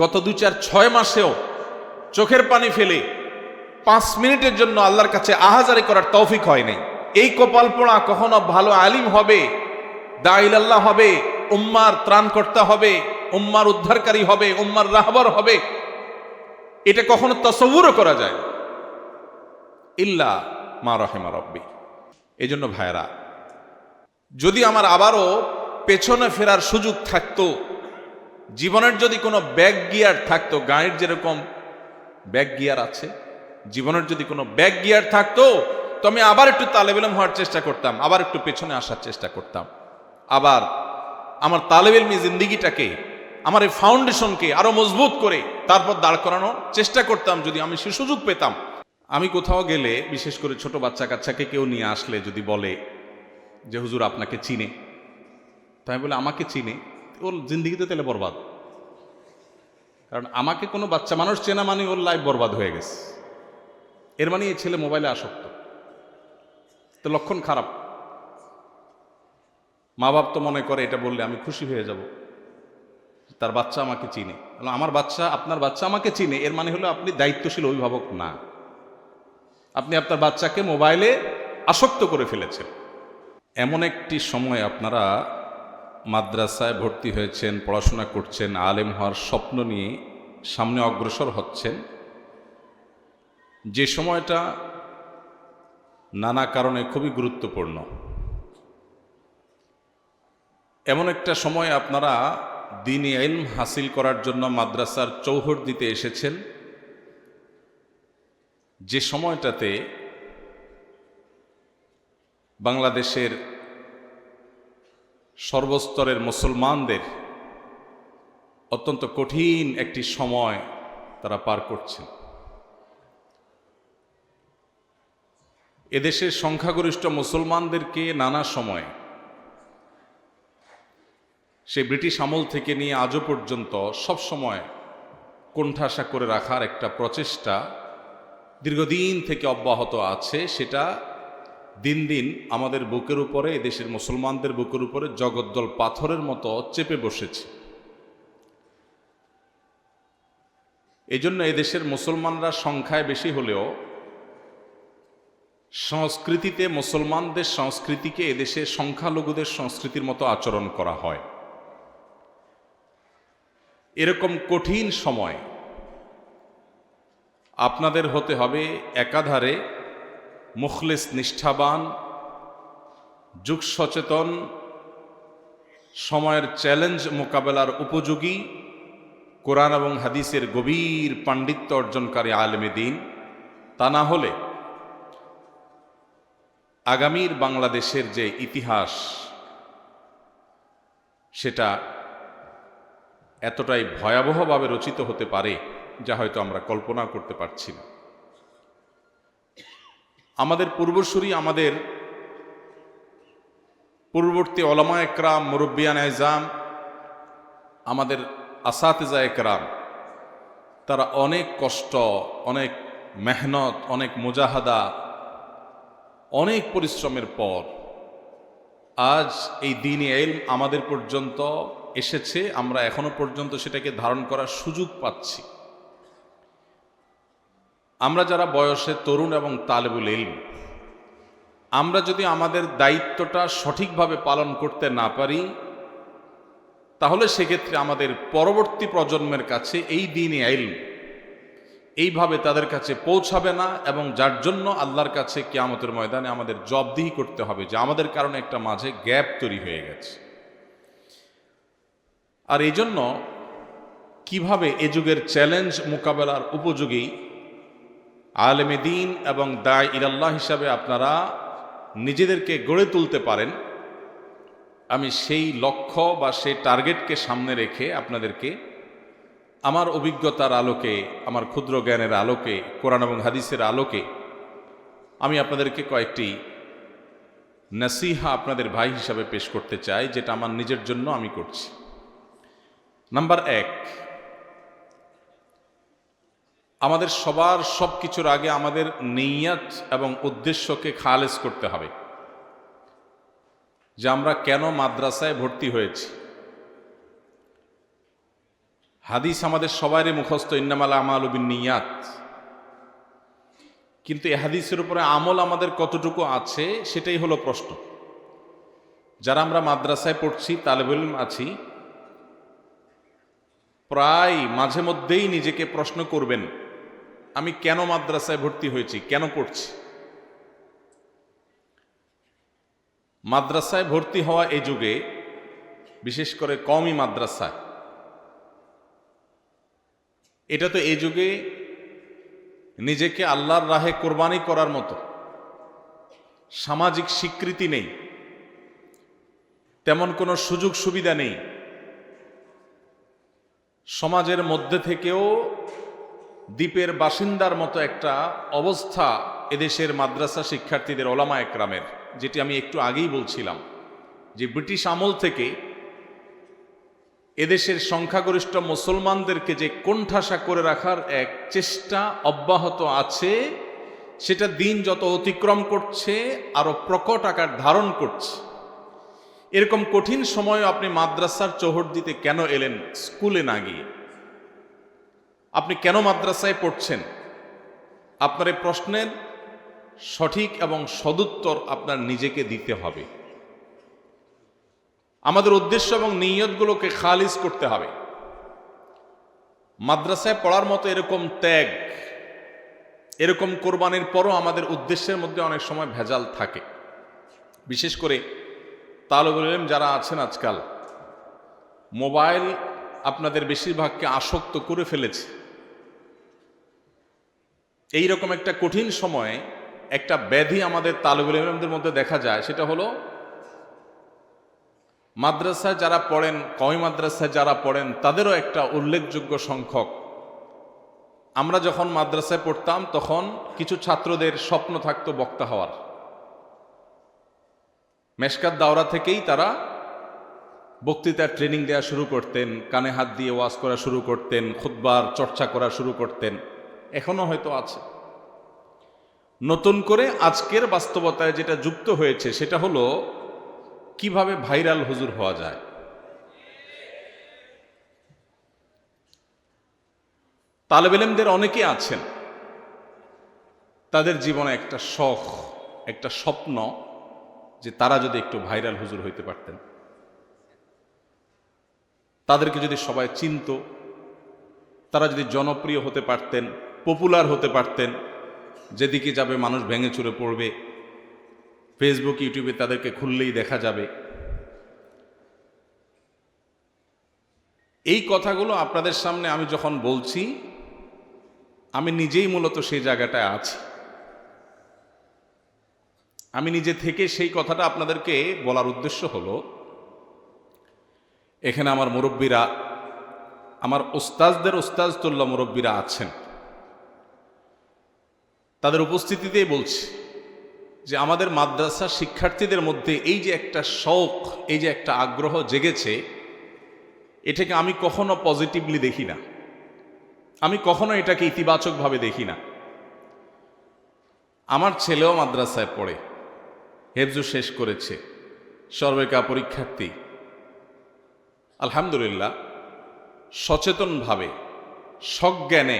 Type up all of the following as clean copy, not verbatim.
গত 2-4-6 মাসেও চোখের পানি ফেলে 5 মিনিটের জন্য আল্লাহর কাছে আহাজারি করার তৌফিক হয় নাই। এই কপাল পোড়া কখনো ভালো আলিম হবে, দাঈল আল্লাহ হবে, উম্মার ত্রাণকর্তা হবে, উম্মার উদ্ধারকারী হবে, উম্মার রাহবার হবে, এটা কখনো তাসাউরও করা যায় না, ইল্লা মা রাহিমা রাব্বি। এজন্য ভাইরা, যদি আমার আবারও পেছনে ফেরার সুযোগ থাকতো, জীবনের যদি কোনো ব্যাক গিয়ার থাকতো, গাড়ির যেরকম ব্যাক গিয়ার আছে, জীবনের যদি কোনো ব্যাক গিয়ার থাকতো, তো আমি আবার একটু তালেব ইলম হওয়ার চেষ্টা করতাম, আবার একটু পেছনে আসার চেষ্টা করতাম, আবার আমার তালেব ইলমি জিন্দিগিটাকে, আমার এই ফাউন্ডেশনকে আরো মজবুত করে তারপর দাঁড় করানোর চেষ্টা করতাম যদি আমি সে সুযোগ পেতাম। আমি কোথাও গেলে, বিশেষ করে ছোট বাচ্চা কাচ্চাকে কেউ নিয়ে আসলে যদি বলে যে হুজুর আপনাকে চিনে, তাই বলে আমাকে চিনে, ওর জিন্দিগিতে তাহলে বরবাদ। কারণ আমাকে কোনো বাচ্চা মানুষ চেনা মানে ওর লাইফ বরবাদ হয়ে গেছে, এর মানে এই ছেলে মোবাইলে আসক্ত, তো লক্ষণ খারাপ। মা বাপ তো মনে করে এটা বললে আমি খুশি হয়ে যাব, তার বাচ্চা আমাকে চিনে। আমার বাচ্চা, আপনার বাচ্চা আমাকে চিনে, এর মানে হলো আপনি দায়িত্বশীল অভিভাবক না, আপনি আপনার বাচ্চাকে মোবাইলে আসক্ত করে ফেলেছেন। এমন একটি সময় আপনারা মাদ্রাসায় ভর্তি হয়েছেন, পড়াশোনা করছেন, আলেম হওয়ার স্বপ্ন নিয়ে সামনে অগ্রসর হচ্ছেন, যে সময়টা নানা কারণে খুবই গুরুত্বপূর্ণ। এমন একটা সময় আপনারা দ্বীনি ইলম হাসিল করার জন্য মাদ্রাসার চৌহদ্দিতে এসেছেন, যে সময়টাতে বাংলাদেশের সর্বস্তরের মুসলমানদের অত্যন্ত কঠিন একটি সময় তারা পার করছেন। এদেশের সংখ্যাগরিষ্ঠ মুসলমানদেরকে নানা সময়, সে ব্রিটিশ আমল থেকে নিয়ে আজও পর্যন্ত সব সময় কোণঠাসা করে রাখার একটা প্রচেষ্টা দীর্ঘদিন থেকে অব্যাহত আছে। সেটা দিন দিন আমাদের বুকের উপরে, এদেশের মুসলমানদের বুকের উপরে জগদ্দল পাথরের মতো চেপে বসেছে। এই জন্য এদেশের মুসলমানরা সংখ্যায় বেশি হলেও সংস্কৃতিতে মুসলমানদের সংস্কৃতিকে এদেশের সংখ্যালঘুদের সংস্কৃতির মতো আচরণ করা হয়। এরকম কঠিন সময় আপনাদের হতে হবে একাধারে মুখলেস, নিষ্ঠাবান, যুগ সচেতন, সময়ের চ্যালেঞ্জ মোকাবেলার উপযোগী, কোরআন এবং হাদিসের গভীর পাণ্ডিত্য অর্জনকারী আলেমে দ্বীন। তা না হলে আগামীর বাংলাদেশের যে ইতিহাস, সেটা এতটাই ভয়াবহভাবে রচিত হতে পারে যা হয়তো আমরা কল্পনা করতে পারছি না। আমাদের পূর্বসূরি, আমাদের পূর্ববর্তী ওলামা একরাম, মুরব্বিয়ান এজাম, আমাদের আসাতিজা একরাম, তারা অনেক কষ্ট, অনেক মেহনত, অনেক মুজাহাদা, অনেক পরিশ্রমের পর আজ এই দ্বীনি ইলম আমাদের পর্যন্ত এসেছে। আমরা এখনো পর্যন্ত সেটাকে ধারণ করার সুযোগ পাচ্ছি। আমরা যারা বয়সে তরুণ এবং তালেবুল ইলম, আমরা যদি আমাদের দায়িত্বটা সঠিকভাবে পালন করতে না পারি, তাহলে সেক্ষেত্রে আমাদের পরবর্তী প্রজন্মের কাছে এই দ্বীনি ইলম এইভাবে তাদের কাছে পৌঁছাবে না, এবং যার জন্য আল্লাহর কাছে কিয়ামতের ময়দানে আমাদের জবাবদিহি করতে হবে যে আমাদের কারণে একটা মাঝে গ্যাপ তৈরি হয়ে গেছে। আর এই জন্য কিভাবে এ যুগের চ্যালেঞ্জ মোকাবেলার উপযোগী আলেমে দ্বীন এবং দাঈ ইলাল্লাহ হিসাবে আপনারা নিজেদেরকে গড়ে তুলতে পারেন, আমি সেই লক্ষ্য বা সেই টার্গেটকে সামনে রেখে আপনাদেরকে আমার অভিজ্ঞতার আলোকে, আমার ক্ষুদ্র জ্ঞানের আলোকে, কোরআন এবং হাদিসের আলোকে আমি আপনাদেরকে কয়েকটি নসিহা আপনাদের ভাই হিসাবে পেশ করতে চাই, যেটা আমার নিজের জন্য আমি করছি। নাম্বার 1, আমাদের সবার সব কিছুর আগে আমাদের নিয়ত এবং উদ্দেশ্যকে খালেস করতে হবে, যে আমরা কেন মাদ্রাসায় ভর্তি হয়েছি। হাদিস আমাদের সবারই মুখস্থ, ইন্নামাল আমালু বিন্নিয়াত। কিন্তু এই হাদিসের উপরে আমল আমাদের কতটুকু আছে সেটাই হলো প্রশ্ন। যারা আমরা মাদ্রাসায় পড়ছি, তালেবুল ইলম আছি, প্রায় মাঝে মধ্যেই নিজেকে প্রশ্ন করবেন, আমি কেন মাদ্রাসায় ভর্তি হয়েছি, কেন পড়ছি? মাদ্রাসায় ভর্তি হওয়া এই যুগে, বিশেষ করে কওমি মাদ্রাসায়, এটা তো এই যুগে নিজেকে আল্লাহর রাহে কোরবানি করার মতো সামাজিক স্বীকৃতি নেই, তেমন কোনো সুযোগ সুবিধা নেই। সমাজের মধ্যে থেকেও দ্বীপের বাসিন্দার মতো একটা অবস্থা এদেশের মাদ্রাসা শিক্ষার্থীদের, ওলামা একরামের, যেটি আমি একটু আগেই বলছিলাম যে ব্রিটিশ আমল থেকে এদেশের সংখ্যাগরিষ্ঠ মুসলমানদেরকে যে কোণঠাসা করে রাখার এক চেষ্টা অব্যাহত আছে, সেটা দিন যত অতিক্রম করছে আরো প্রকট আকার ধারণ করছে। এরকম কঠিন সময়ে আপনি মাদ্রাসার চৌহদ্দিতে কেন এলেন, স্কুলে না গিয়ে? আপনি কেন মাদ্রাসায় পড়ছেন? আপনার এই প্রশ্নের সঠিক এবং সদুত্তর আপনার নিজেকে দিতে হবে। আমাদের উদ্দেশ্য এবং নিয়তগুলোকে খালিজ করতে হবে। মাদ্রাসায় পড়ার মতো এরকম ত্যাগ, এরকম কোরবানির পরও আমাদের উদ্দেশ্যের মধ্যে অনেক সময় ভেজাল থাকে। বিশেষ করে তালেবুল ইলম যারা আছেন আজকাল, মোবাইল আপনাদের বেশিরভাগকে আসক্ত করে ফেলেছে। এইরকম একটা কঠিন সময়ে একটা ব্যাধি আমাদের তালেবুল ইলমদের মধ্যে দেখা যায়, সেটা হলো মাদ্রাসায় যারা পড়েন, কওমি মাদ্রাসায় যারা পড়েন, তাদেরও একটা উল্লেখযোগ্য সংখ্যক, আমরা যখন মাদ্রাসায় পড়তাম তখন কিছু ছাত্রদের স্বপ্ন থাকতো বক্তা হওয়ার। মেশকাত দাওরা থেকেই তারা বক্তৃতার ট্রেনিং দেওয়া শুরু করতেন, কানে হাত দিয়ে ওয়াজ করা শুরু করতেন, খুতবার চর্চা করা শুরু করতেন, এখনো হয়তো আছে। নতুন করে আজকের বাস্তবতায় যেটা যুক্ত হয়েছে সেটা হলো কিভাবে ভাইরাল হুজুর হওয়া যায়। তালেবুল ইলমদের অনেকে আছেন, তাদের জীবনে একটা শখ, একটা স্বপ্ন যে তারা যদি একটু ভাইরাল হুজুর হইতে পারতেন, তাদেরকে যদি সবাই চিনত, তারা যদি জনপ্রিয় হতে পারতেন, পপুলার হতে পারতেন, যেদিকে যাবে মানুষ ভেঙে চুরে পড়বে, ফেসবুক ইউটিউবে তাদেরকে খুললেই দেখা যাবে। এই কথাগুলো আপনাদের সামনে আমি যখন বলছি, আমি নিজেই মূলত সেই জায়গাটায় আছি। আমি নিজে থেকে সেই কথাটা আপনাদেরকে বলার উদ্দেশ্য হলো, এখানে আমার মুরব্বীরা, আমার ওস্তাজদের ওস্তাজতুল্লাহ মুরব্বীরা আছেন, তাদের উপস্থিতিতেই বলছি যে আমাদের মাদ্রাসা শিক্ষার্থীদের মধ্যে এই যে একটা শৌক, এই যে একটা আগ্রহ জেগেছে, এটাকে আমি কখনো পজিটিভলি দেখি না, আমি কখনো এটাকে ইতিবাচকভাবে দেখি না। আমার ছেলেও মাদ্রাসায় পড়ে, হেফজু শেষ করেছে, সর্বেকা পরীক্ষার্থী। আলহামদুলিল্লাহ, সচেতনভাবে, সজ্ঞানে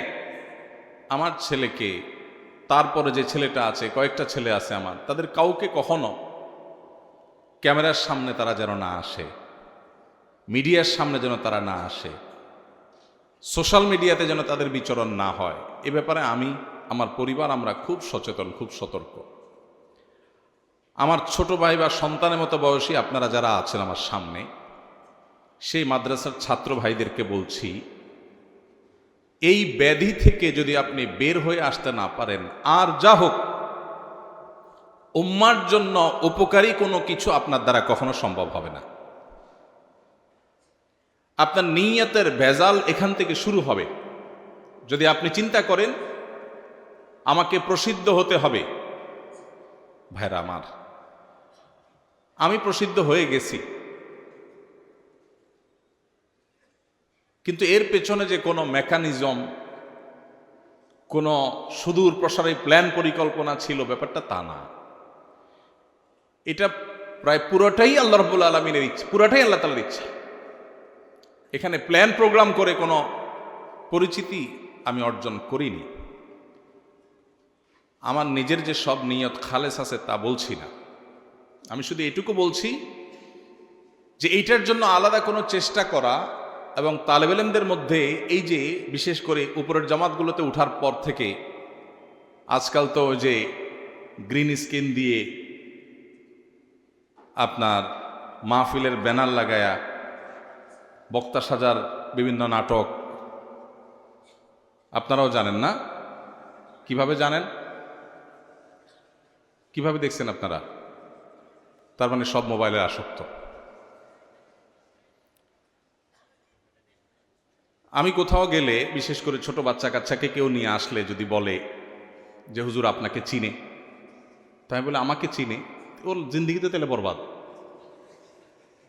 আমার ছেলেকে, তারপরে যে ছেলেটা আছে, কয়েকটা ছেলে আছে আমার, তাদের কাউকে কখনো ক্যামেরার সামনে তারা যেন না আসে, মিডিয়ার সামনে যেন তারা না আসে, সোশ্যাল মিডিয়াতে যেন তাদের বিচরণ না হয়, এ ব্যাপারে আমি, আমার পরিবার, আমরা খুব সচেতন, খুব সতর্ক। আমার ছোট ভাই বা সন্তানের মতো বয়সী আপনারা যারা আছেন আমার সামনে, সেই মাদ্রাসার ছাত্র ভাইদেরকে বলছি, এই ব্যাধি থেকে যদি আপনি বের হয়ে আসতে না পারেন, আর যা হোক, উম্মার জন্য উপকারী কোনো কিছু আপনার দ্বারা কখনো সম্ভব হবে না। আপনার নিয়তের ভেজাল এখান থেকে শুরু হবে। যদি আপনি চিন্তা করেন আমাকে প্রসিদ্ধ হতে হবে, ভাইরা আমার, আমি প্রসিদ্ধ হয়ে গেছি, কিন্তু এর পেছনে যে কোনো মেকানিজম, কোনো সুদূর প্রসারী প্ল্যান পরিকল্পনা ছিল, ব্যাপারটা তা না। এটা প্রায় পুরোটাই আল্লাহ রাব্বুল আলামিনের ইচ্ছা, পুরোটাই আল্লাহ তাআলার ইচ্ছা। এখানে প্ল্যান প্রোগ্রাম করে কোনো পরিচিতি আমি অর্জন করিনি। আমার নিজের যে সব নিয়ত খালেস আছে তা বলছি না, আমি শুধু এটুকু বলছি যে এইটার জন্য আলাদা কোনো চেষ্টা করা এবং তালেব ইলমদের মধ্যে এই যে বিশেষ করে উপরের জামাতগুলোতে ওঠার পর থেকে আজকাল তো যে গ্রিন স্ক্রিন দিয়ে আপনার মাহফিলের ব্যানার লাগায়া বক্তা সাজার বিভিন্ন নাটক, আপনারাও জানেন না? কিভাবে জানেন? কিভাবে দেখছেন আপনারা? তার মানে সব মোবাইলে আসক্ত। আমি কোথাও গেলে বিশেষ করে ছোট বাচ্চা কাচ্চাকে কেউ নিয়ে আসলে যদি বলে যে হুজুর আপনাকে চিনে, তাই বলে আমাকে চিনে, ওর জিন্দিগিতে তাহলে বরবাদ।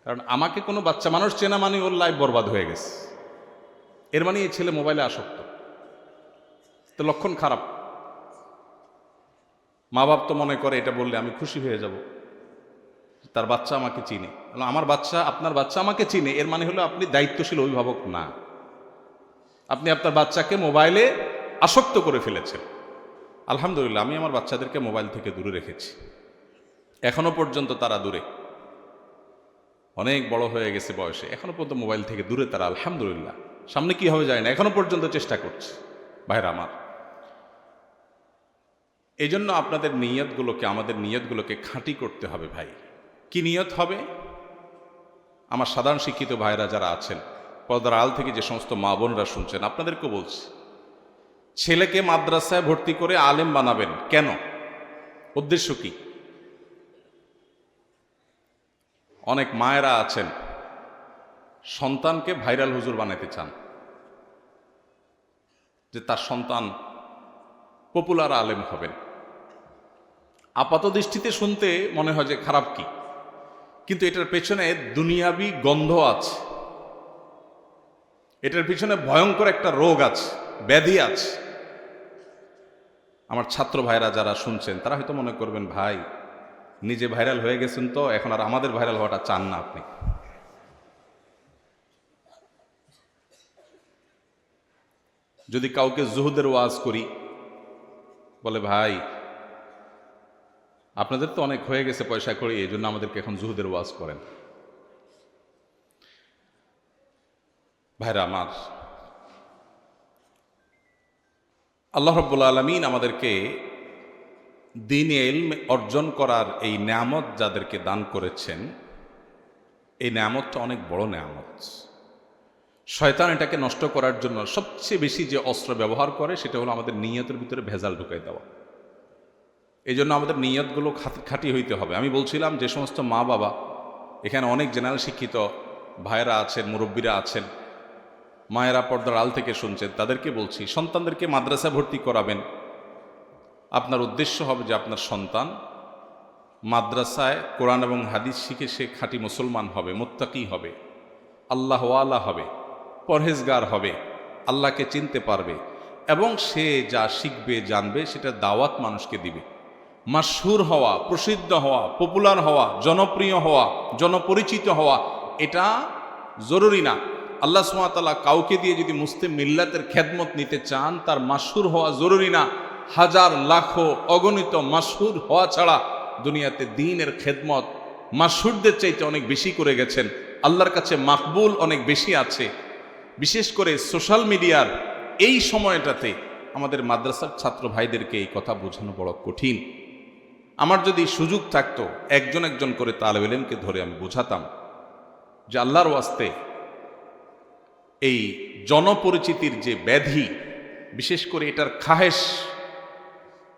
কারণ আমাকে কোনো বাচ্চা মানুষ চেনা মানে ওর লাইফ বরবাদ হয়ে গেছে। এর মানে এই ছেলে মোবাইলে আসক্ত, তো লক্ষণ খারাপ। মা বাপ তো মনে করে এটা বললে আমি খুশি হয়ে যাব, তার বাচ্চা আমাকে চিনে। আমার বাচ্চা, আপনার বাচ্চা আমাকে চিনে, এর মানে হলো আপনি দায়িত্বশীল অভিভাবক না, আপনি আপনার বাচ্চাকে মোবাইলে আসক্ত করে ফেলেছেন। আলহামদুলিল্লাহ, আমি আমার বাচ্চাদেরকে মোবাইল থেকে দূরে রেখেছি, এখনো পর্যন্ত তারা দূরে, অনেক বড় হয়ে গেছে বয়সে, এখনো পর্যন্ত মোবাইল থেকে দূরে তারা, আলহামদুলিল্লাহ। সামনে কি হবে যায় না, এখনো পর্যন্ত চেষ্টা করছে। ভাইরা আমার, এই জন্য আপনাদের নিয়তগুলোকে, আমাদের নিয়তগুলোকে খাঁটি করতে হবে ভাই। কি নিয়ত হবে? আমার সাধারণ শিক্ষিত ভাইরা যারা আছেন, পর্দার আড়াল থেকে যে সমস্ত মা বোনরা শুনছেন, আপনাদেরকেও বলছি, ছেলেকে মাদ্রাসায় ভর্তি করে আলেম বানাবেন কেন? উদ্দেশ্য কি? অনেক মায়েরা আছেন সন্তানকে ভাইরাল হুজুর বানাতে চান, যে তার সন্তান পপুলার আলেম হবেন। আপাত দৃষ্টিতে শুনতে মনে হয় যে খারাপ কি, কিন্তু এটার পেছনে দুনিয়াবি গন্ধ আছে, এটার পিছনে ভয়ঙ্কর একটা রোগ আছে, ব্যাধি আছে। আমার ছাত্র ভাইরা যারা শুনছেন তারা হয়তো মনে করবেন, ভাই নিজে ভাইরাল হয়ে গেছেন তো এখন আর আমাদের ভাইরাল হওয়াটা চান না আপনি। যদি কাউকে জুহুদের ওয়াজ করি, বলে ভাই আপনাদের তো অনেক হয়ে গেছে পয়সা করে, এই জন্য আমাদেরকে এখন জুহুদের ওয়াজ করেন। ভাইরা আমার, আল্লাহ রাব্বুল আলামিন আমাদেরকে দ্বীনে ইলম অর্জন করার এই নেয়ামত যাদেরকে দান করেছেন, এই নেয়ামতটা অনেক বড় নেয়ামত। শয়তান এটাকে নষ্ট করার জন্য সবচেয়ে বেশি যে অস্ত্র ব্যবহার করে সেটা হলো আমাদের নিয়তের ভিতরে ভেজাল ঢুকাই দেওয়া। এই জন্য আমাদের নিয়তগুলো খাঁটি হইতে হবে। আমি বলছিলাম যে সমস্ত মা বাবা, এখানে অনেক জেনারেল শিক্ষিত ভাইয়েরা আছেন, মুরব্বীরা আছেন, মায়েরা পর্দার আড়াল থেকে শুনছেন, তাদেরকে বলছি, সন্তানদেরকে মাদ্রাসা ভর্তি করাবেন, আপনার উদ্দেশ্য হবে যে আপনার সন্তান মাদ্রাসায় কোরআন এবং হাদিস শিখে সে খাঁটি মুসলমান হবে, মুত্তাকি হবে, আল্লাহওয়ালা হবে, পরহেজগার হবে, আল্লাহকে চিনতে পারবে, এবং সে যা শিখবে জানবে সেটা দাওয়াত মানুষকে দিবে। মাশহুর হওয়া, প্রসিদ্ধ হওয়া, পপুলার হওয়া, জনপ্রিয় হওয়া, জনপরিচিত হওয়া এটা জরুরি না। আল্লাহ সুবহানাহু ওয়া তাআলা কাউকে দিয়ে যদি মুসলিম মিল্লাতের খেদমত নিতে চান, তার মাশহুর হওয়া জরুরি না। হাজার লাখো অগণিত মাশহুর হওয়া ছাড়া দুনিয়াতে দ্বীনের খেদমত মাশহুরদের চাইতে অনেক বেশি করে গেছেন, আল্লাহর কাছে মাকবুল অনেক বেশি আছে। বিশেষ করে সোশ্যাল মিডিয়ার এই সময়টাতে আমাদের মাদ্রাসার ছাত্র ভাইদেরকে এই কথা বোঝানো বড় কঠিন। আমার যদি সুযোগ থাকতো একজন একজন করে তালেব ইলমকে ধরে আমি বোঝাতাম যে আল্লাহর ওয়াস্তে এই জনপরিচিতির যে ব্যাধি, বিশেষ করে এটার খাহেশ,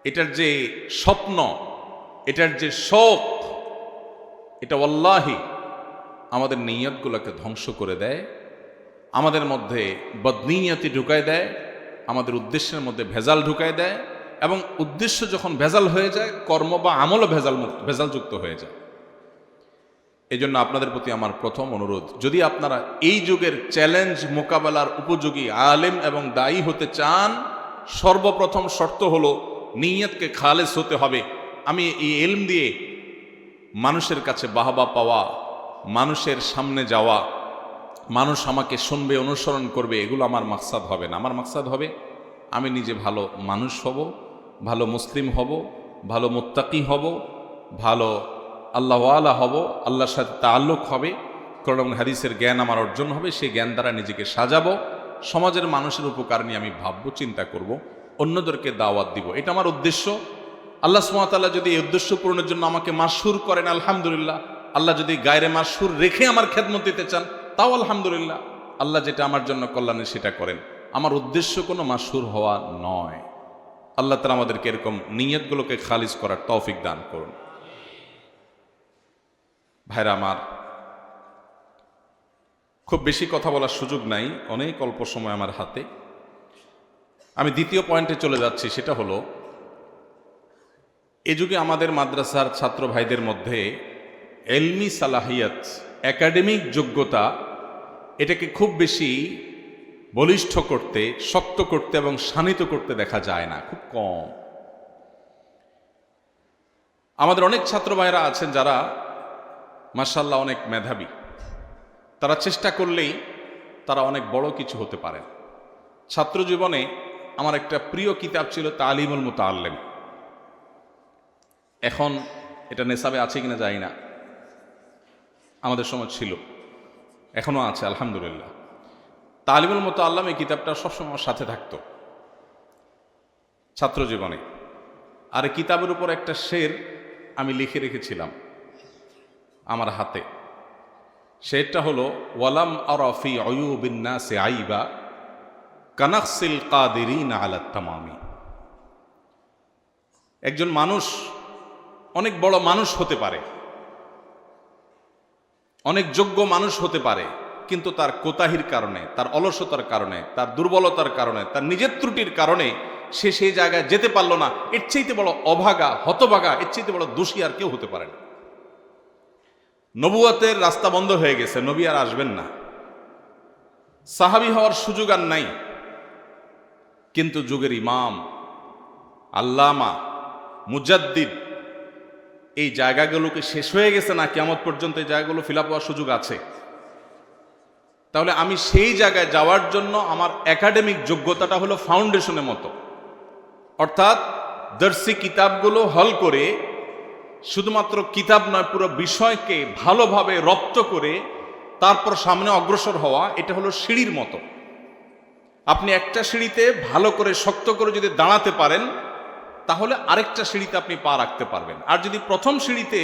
এটার যে স্বপ্ন, এটার যে শোক, এটা ওয়াল্লাহি আমাদের নিয়তগুলোকে ধ্বংস করে দেয়, আমাদের মধ্যে বদনিয়তি ঢুকায় দেয়, আমাদের উদ্দেশ্যের মধ্যে ভেজাল ঢুকায় দেয়, এবং উদ্দেশ্য যখন ভেজাল হয়ে যায় কর্ম বা আমলও ভেজালযুক্ত হয়ে যায়। এই জন্য আপনাদের প্রতি আমার প্রথম অনুরোধ, যদি আপনারা এই যুগের চ্যালেঞ্জ মোকাবেলার উপযোগী আলেম এবং দায়ী হতে চান, সর্বপ্রথম শর্ত হলো নিয়তকে খালেস হতে হবে। আমি এই ইলম দিয়ে মানুষের কাছে বাহবা পাওয়া, মানুষের সামনে যাওয়া, মানুষ আমাকে শুনবে, অনুসরণ করবে, এগুলো আমার মাকসাদ হবে না। আমার মাকসাদ হবে আমি নিজে ভালো মানুষ হব, ভালো মুসলিম হব, ভালো মুত্তাকি হব, ভালো আল্লাহওয়ালা হব, আল্লাহর সাথে তাআল্লুক হবে, কোরআন এবং হাদিসের জ্ঞান আমার অর্জন হবে, সেই জ্ঞান দ্বারা নিজেকে সাজাবো, সমাজের মানুষের উপকার নিয়ে আমি ভাববো, চিন্তা করব, অন্যদেরকে দাওয়াত দিব। এটা আমার উদ্দেশ্য। আল্লাহ সুবহানাহু ওয়া তাআলা যদি এই উদ্দেশ্য পূরণের জন্য আমাকে মাশহুর করেন, আলহামদুলিল্লাহ। আল্লাহ যদি গায়রে মাশহুর রেখে আমার খেদমত দিতে চান, তাও আলহামদুলিল্লাহ। আল্লাহ যেটা আমার জন্য কল্যাণে সেটা করেন। আমার উদ্দেশ্য কোনো মাশহুর হওয়া নয়। আল্লাহ তাআলা আমাদেরকে এরকম নিয়তগুলোকে খালিস করার তৌফিক দান করুন। ভাইরা আমার, খুব বেশি কথা বলার সুযোগ নাই, অনেক অল্প সময় আমার হাতে। আমি দ্বিতীয় পয়েন্টে চলে যাচ্ছি, সেটা হলো এ যুগে আমাদের মাদ্রাসার ছাত্র ভাইদের মধ্যে এলমি সালাহিয়াত, একাডেমিক যোগ্যতা, এটাকে খুব বেশি বলিষ্ঠ করতে, শক্ত করতে এবং শানিত করতে দেখা যায় না, খুব কম। আমাদের অনেক ছাত্র ভাইরা আছেন যারা মাশাআল্লাহ অনেক মেধাবী, তারা চেষ্টা করলেই তারা অনেক বড় কিছু হতে পারেন। ছাত্র জীবনে আমার একটা প্রিয় কিতাব ছিল তালিমুল মুতাআল্লিম। এখন এটা নেশাবে আছে কিনা জানি না, আমাদের সময় ছিল, এখনো আছে আলহামদুলিল্লাহ। তালিমুল মুতাআল্লিম এই কিতাবটা সবসময় আমার সাথে থাকতো ছাত্র জীবনে। আর এই কিতাবের উপর একটা শের আমি লিখে রেখেছিলাম আমার হাতে। শেরটা হলো, ওয়ালাম আরা ফি উয়ুবিন নাসি আইবা কানাকসিল কাদিরিন আলা তামামি। একজন মানুষ অনেক বড় মানুষ হতে পারে, অনেক যোগ্য মানুষ হতে পারে, কিন্তু তার কোতাহির কারণে, তার অলসতার কারণে, তার দুর্বলতার কারণে, তার নিজের ত্রুটির কারণে সে সেই জায়গায় যেতে পারলো না। এর চাইতে বড় অভাগা, হতভাগা, এর চাইতে বড় দোষী আর কেউ হতে পারে না। নবুয়তের রাস্তা বন্ধ হয়ে গেছে, নবী আর আসবেন না, সাহাবী হওয়ার সুযোগ আর নাই। কিন্তু যুগের ইমাম, আল্লামা, মুজাদ্দিদ, এই জায়গাগুলোকে শেষ হয়ে গেছে না, কিয়ামত পর্যন্ত এই জায়গাগুলো ফিল আপ হওয়ার সুযোগ আছে। তাহলে আমি সেই জায়গায় যাওয়ার জন্য আমার একাডেমিক যোগ্যতাটা হলো ফাউন্ডেশনের মতো, অর্থাৎ দর্শি কিতাবগুলো হল করে, শুধুমাত্র কিতাব নয়, পুরো বিষয়কে ভালোভাবে রপ্ত করে তারপর সামনে অগ্রসর হওয়া। এটা হলো সিঁড়ির মতো। আপনি একটা সিঁড়িতে ভালো করে শক্ত করে যদি দাঁড়াতে পারেন, তাহলে আরেকটা সিঁড়িতে আপনি পা রাখতে পারবেন। আর যদি প্রথম সিঁড়িতে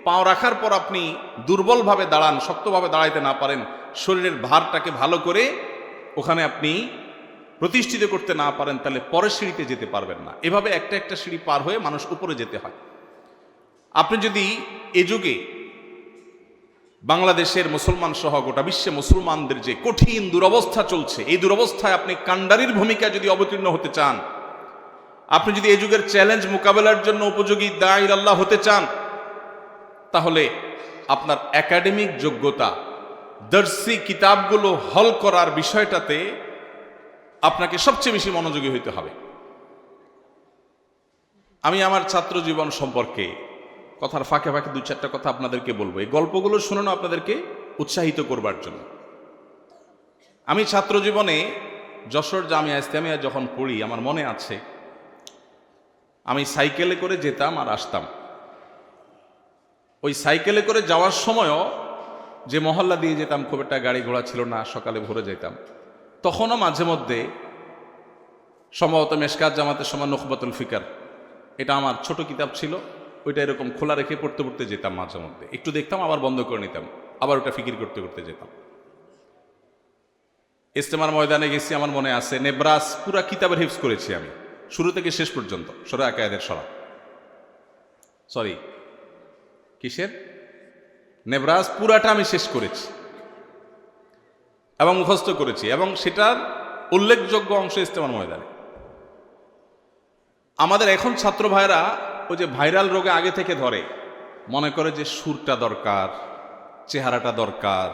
পা রাখার পর আপনি দুর্বলভাবে দাঁড়ান, শক্তভাবে দাঁড়াইতে না পারেন, শরীরের ভারটাকে ভালো করে ওখানে আপনি প্রতিষ্ঠিত করতে না পারেন, তাহলে পরের সিঁড়িতে যেতে পারবেন না। এভাবে একটা একটা সিঁড়ি পার হয়ে মানুষ উপরে যেতে হয়। আপনি যদি এ যুগে বাংলাদেশের মুসলমান সহ গোটা বিশ্বে মুসলমানদের যে কঠিন দুরবস্থা চলছে, এই দুরবস্থায় আপনি কাণ্ডারির ভূমিকায় যদি অবতীর্ণ হতে চান, আপনি যদি এই যুগের চ্যালেঞ্জ মোকাবেলার জন্য উপযোগী দাঈ আল্লাহ হতে চান, তাহলে আপনার একাডেমিক যোগ্যতা, দর্শি কিতাবগুলো হল করার বিষয়টাতে আপনাকে সবচেয়ে বেশি মনোযোগী হইতে হবে। আমি আমার ছাত্র জীবন সম্পর্কে কথার ফাঁকে ফাঁকে দু চারটা কথা আপনাদেরকে বলবো, এই গল্পগুলো শুনানো আপনাদেরকে উৎসাহিত করবার জন্য। আমি ছাত্র জীবনে যশোর জামিয়া ইসলামিয়া যখন পড়ি, আমার মনে আছে আমি সাইকেলে করে যেতাম আর আসতাম। ওই সাইকেলে করে যাওয়ার সময়ও যে মহল্লা দিয়ে যেতাম, খুব একটা গাড়ি ঘোড়া ছিল না, সকালে ভোরে যেতাম, তখনও মাঝে মধ্যে সম্ভবত মেশকাত জামাতের সময় নুখবাতুল ফিকার, এটা আমার ছোট কিতাব ছিল, ওইটা এরকম খোলা রেখে পড়তে পড়তে যেতাম। মাঝে মধ্যে একটু দেখতাম, আবার বন্ধ করে নিতাম, আবার ওটা ফিকির করতে করতে যেতাম। ইস্তেমার ময়দানে গেছি, আমার মনে আছে নেব্রাস পুরা কিতাবের হিফজ করেছি আমি, শুরু থেকে শেষ পর্যন্ত। সূরা আকায়েদের কিসের নেব্রাস পুরাটা আমি শেষ করেছি এবং মুখস্থ করেছি, এবং সেটার উল্লেখযোগ্য অংশ ইস্তেমার ময়দানে। আমাদের এখন ছাত্র ভাইরা ওই যে ভাইরাল রোগে আগে থেকে ধরে, মনে করে যে সুরটা দরকার, চেহারাটা দরকার,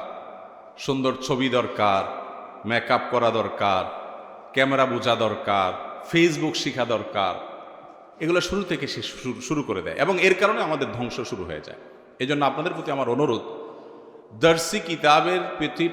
সুন্দর ছবি দরকার, মেকআপ করা দরকার, ক্যামেরা বোঝা দরকার, ফেসবুক শেখা দরকার, এগুলো শুরু থেকে শুরু করে দেয়, এবং এর কারণে আমাদের ধ্বংস শুরু হয়ে যায়। এই জন্য আপনাদের প্রতি আমার অনুরোধ, দার্সি কিতাবের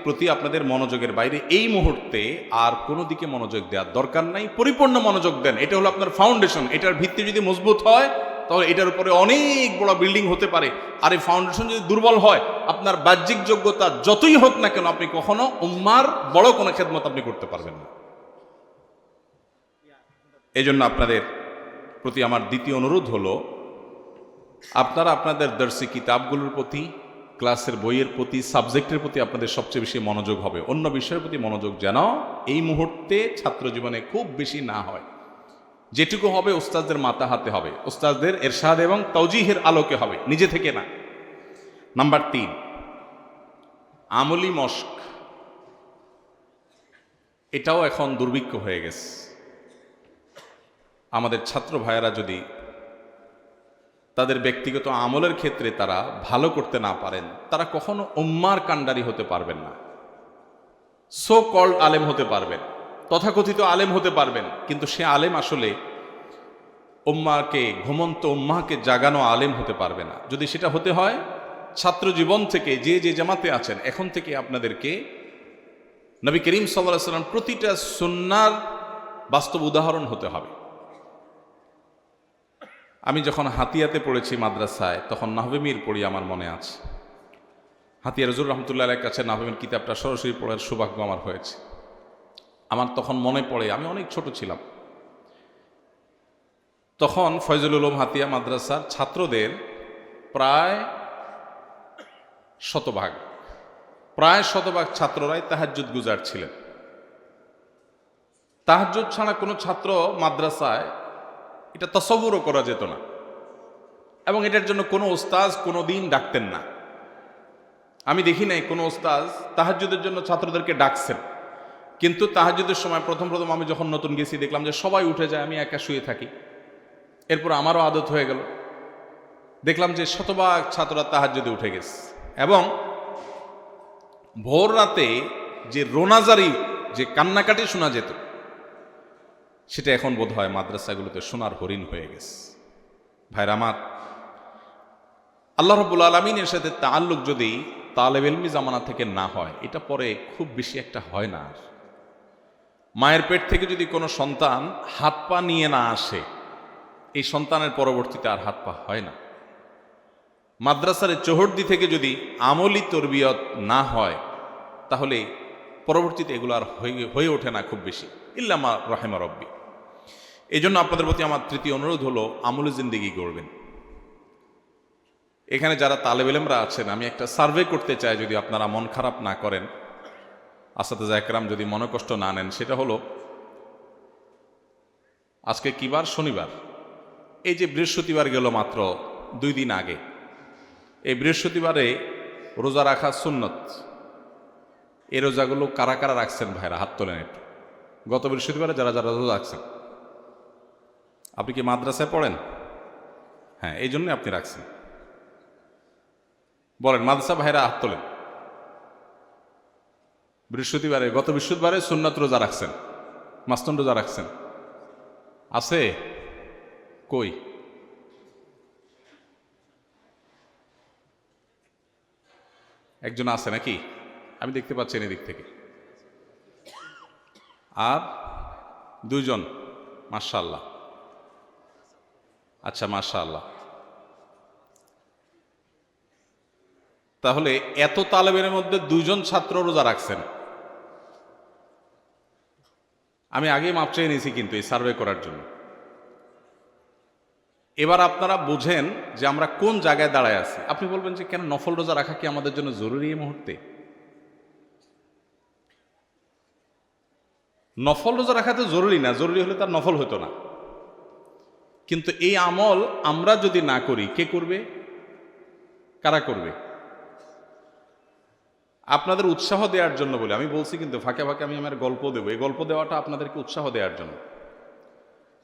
প্রতি আপনাদের মনোযোগের বাইরে এই মুহূর্তে আর কোনো দিকে মনোযোগ দেওয়ার দরকার নাই। পরিপূর্ণ মনোযোগ দেন, এটা হলো আপনার ফাউন্ডেশন। এটার ভিত্তি যদি মজবুত হয় তাহলে এটার উপরে অনেক বড় বিল্ডিং হতে পারে। আর এই ফাউন্ডেশন যদি দুর্বল হয়, আপনার বাহ্যিক যোগ্যতা যতই হোক না কেন, আপনি কখনো উম্মার বড় কোনো খেদমত আপনি করতে পারবেন না। এই জন্য আপনাদের প্রতি আমার দ্বিতীয় অনুরোধ হলো, আপনারা আপনাদের দার্সি কিতাবগুলোর প্রতি, ক্লাসের বইয়ের প্রতি, সাবজেক্টের প্রতি আপনাদের সবচেয়ে বেশি মনোযোগ হবে। অন্য বিষয়ের প্রতি মনোযোগ যেন এই মুহূর্তে ছাত্র জীবনে খুব বেশি না হয়। যেটুকু হবে উস্তাদদের মাথা হাতে হবে, উস্তাদদের এরশাদ এবং তাওজিহের আলোকে হবে, নিজে থেকে না। নাম্বার 3, আমলি মশক। এটাও এখন দুর্ভিক্ষ হয়ে গেছে। আমাদের ছাত্র ভাইয়েরা যদি তাদের ব্যক্তিগত আমলের ক্ষেত্রে তারা ভালো করতে না পারেন, তারা কখনো উম্মার কাণ্ডারি হতে পারবেন না। সো কল্ড আলেম হতে পারবেন, তথাকথিত আলেম হতে পারবেন, কিন্তু সে আলেম আসলে উম্মাকে, ঘুমন্ত উম্মাকে জাগানো আলেম হতে পারবে না। যদি সেটা হতে হয়, ছাত্র জীবন থেকে যে জামাতে আছেন, এখন থেকে আপনাদেরকে নবী করিম সাল্লাল্লাহু আলাইহি ওয়াসাল্লাম প্রতিটা সুন্নাহর বাস্তব উদাহরণ হতে হবে। আমি যখন হাতিয়াতে পড়েছি মাদ্রাসায়, তখন নাহবে মীর পড়ি, আমার মনে আছে। হাতিয়া রজুর রহমতুল্লাহ আলাইহির কাছে নাহবে মীর কিতাবটা সরাসরি পড়ার সৌভাগ্য আমার হয়েছে। আমার তখন মনে পড়ে, আমি অনেক ছোট ছিলাম, তখন ফয়জুল উলুম হাতিয়া মাদ্রাসার ছাত্রদের প্রায় শতভাগ ছাত্ররাই তাহাজ্জুদ গুজার ছিলেন। তাহাজ্জুদ ছাড়া কোনো ছাত্র মাদ্রাসায়, এটা তসব্বুরও করা যেত না, এবং এটার জন্য কোনো ওস্তাজ কোনো দিন ডাকতেন না। আমি দেখি নাই কোনো ওস্তাজ তাহাজ্জুদের জন্য ছাত্রদেরকে ডাকছেন। কিন্তু তাহাজ্জুদের সময় প্রথম আমি যখন নতুন গেছি, দেখলাম যে সবাই উঠে যায়, আমি একা শুয়ে থাকি। এরপর আমারও আদত হয়ে গেল, দেখলাম যে শতভাগ ছাত্ররা তাহাজ্জুদে উঠে গেছে। এবং ভোর রাতে যে রোনাজারি, যে কান্নাকাটি শোনা যেত, সেটা এখন বোধ হয় মাদ্রাসাগুলোতে সোনার হরিণ হয়ে গেছে। ভাইরা আমার, আল্লাহ রাব্বুল আলামিনের সাথে তাআল্লুক যদি তালেব ইলমি জামানা থেকে না হয়, এটা পরে খুব বেশি একটা হয় না। আর মায়ের পেট থেকে যদি কোনো সন্তান হাত পা নিয়ে না আসে, এই সন্তানের পরবর্তীতে আর হাত পা হয় না। মাদ্রাসার চৌহদ্দি থেকে যদি আমলি তরবিয়ত না হয়, তাহলে পরবর্তীতে এগুলো আর হয়ে ওঠে না খুব বেশি, ইল্লা মা রাহিমা রব্বি। এই জন্য আপনাদের প্রতি আমার তৃতীয় অনুরোধ হলো, আমলি জিন্দেগি গড়বেন। এখানে যারা তালেব ইলমরা আছেন, আমি একটা সার্ভে করতে চাই, যদি আপনারা মন খারাপ না করেন, আসাতেজা একরাম যদি মনে কষ্ট না নেন। সেটা হলো, আজকে কি বার? শনিবার। এই যে বৃহস্পতিবার গেল মাত্র 2 দিন আগে, এই বৃহস্পতিবারে রোজা রাখা সুন্নত। এই রোজাগুলো কারা কারা রাখছেন ভাইরা? হাত তোলেন একটু। গত বৃহস্পতিবারে যারা যারা রোজা রাখছেন, আপনি কি মাদ্রাসায় পড়েন? হ্যাঁ, এই জন্যই আপনি রাখছেন। বলেন, মাদ্রাসা ভাইরা হাত তোলেন। বৃহস্পতিবারে, গত বৃহস্পতিবারে সুন্নত রোজা রাখছেন, মাস্তুন রোজা রাখছেন? আছে? কই? একজন আছে নাকি? আমি দেখতে পাচ্ছি এদিক থেকে। আর 2 জন, মাশাআল্লাহ। আচ্ছা, মাশাআল্লাহ। তাহলে এত তালেবের মধ্যে 2 জন ছাত্র রোজা রাখছেন। আমি আগেই মাপ চেয়ে নিয়েছি কিন্তু এই সার্ভে করার জন্য। এবার আপনারা বুঝেন যে আমরা কোন জায়গায় দাঁড়ায় আছি। আপনি বলবেন যে কেন নফল রোজা রাখা কি আমাদের জন্য জরুরি এই মুহূর্তে? নফল রোজা রাখা তো জরুরি না, জরুরি হলে তার নফল হতো না। কিন্তু এই আমল আমরা যদি না করি, কে করবে? কারা করবে? আপনাদের উৎসাহ দেওয়ার জন্য বলে আমি বলছি, কিন্তু ফাঁকে ফাঁকে আমি আমার গল্প দেবো। এই গল্প দেওয়াটা আপনাদেরকে উৎসাহ দেওয়ার জন্য।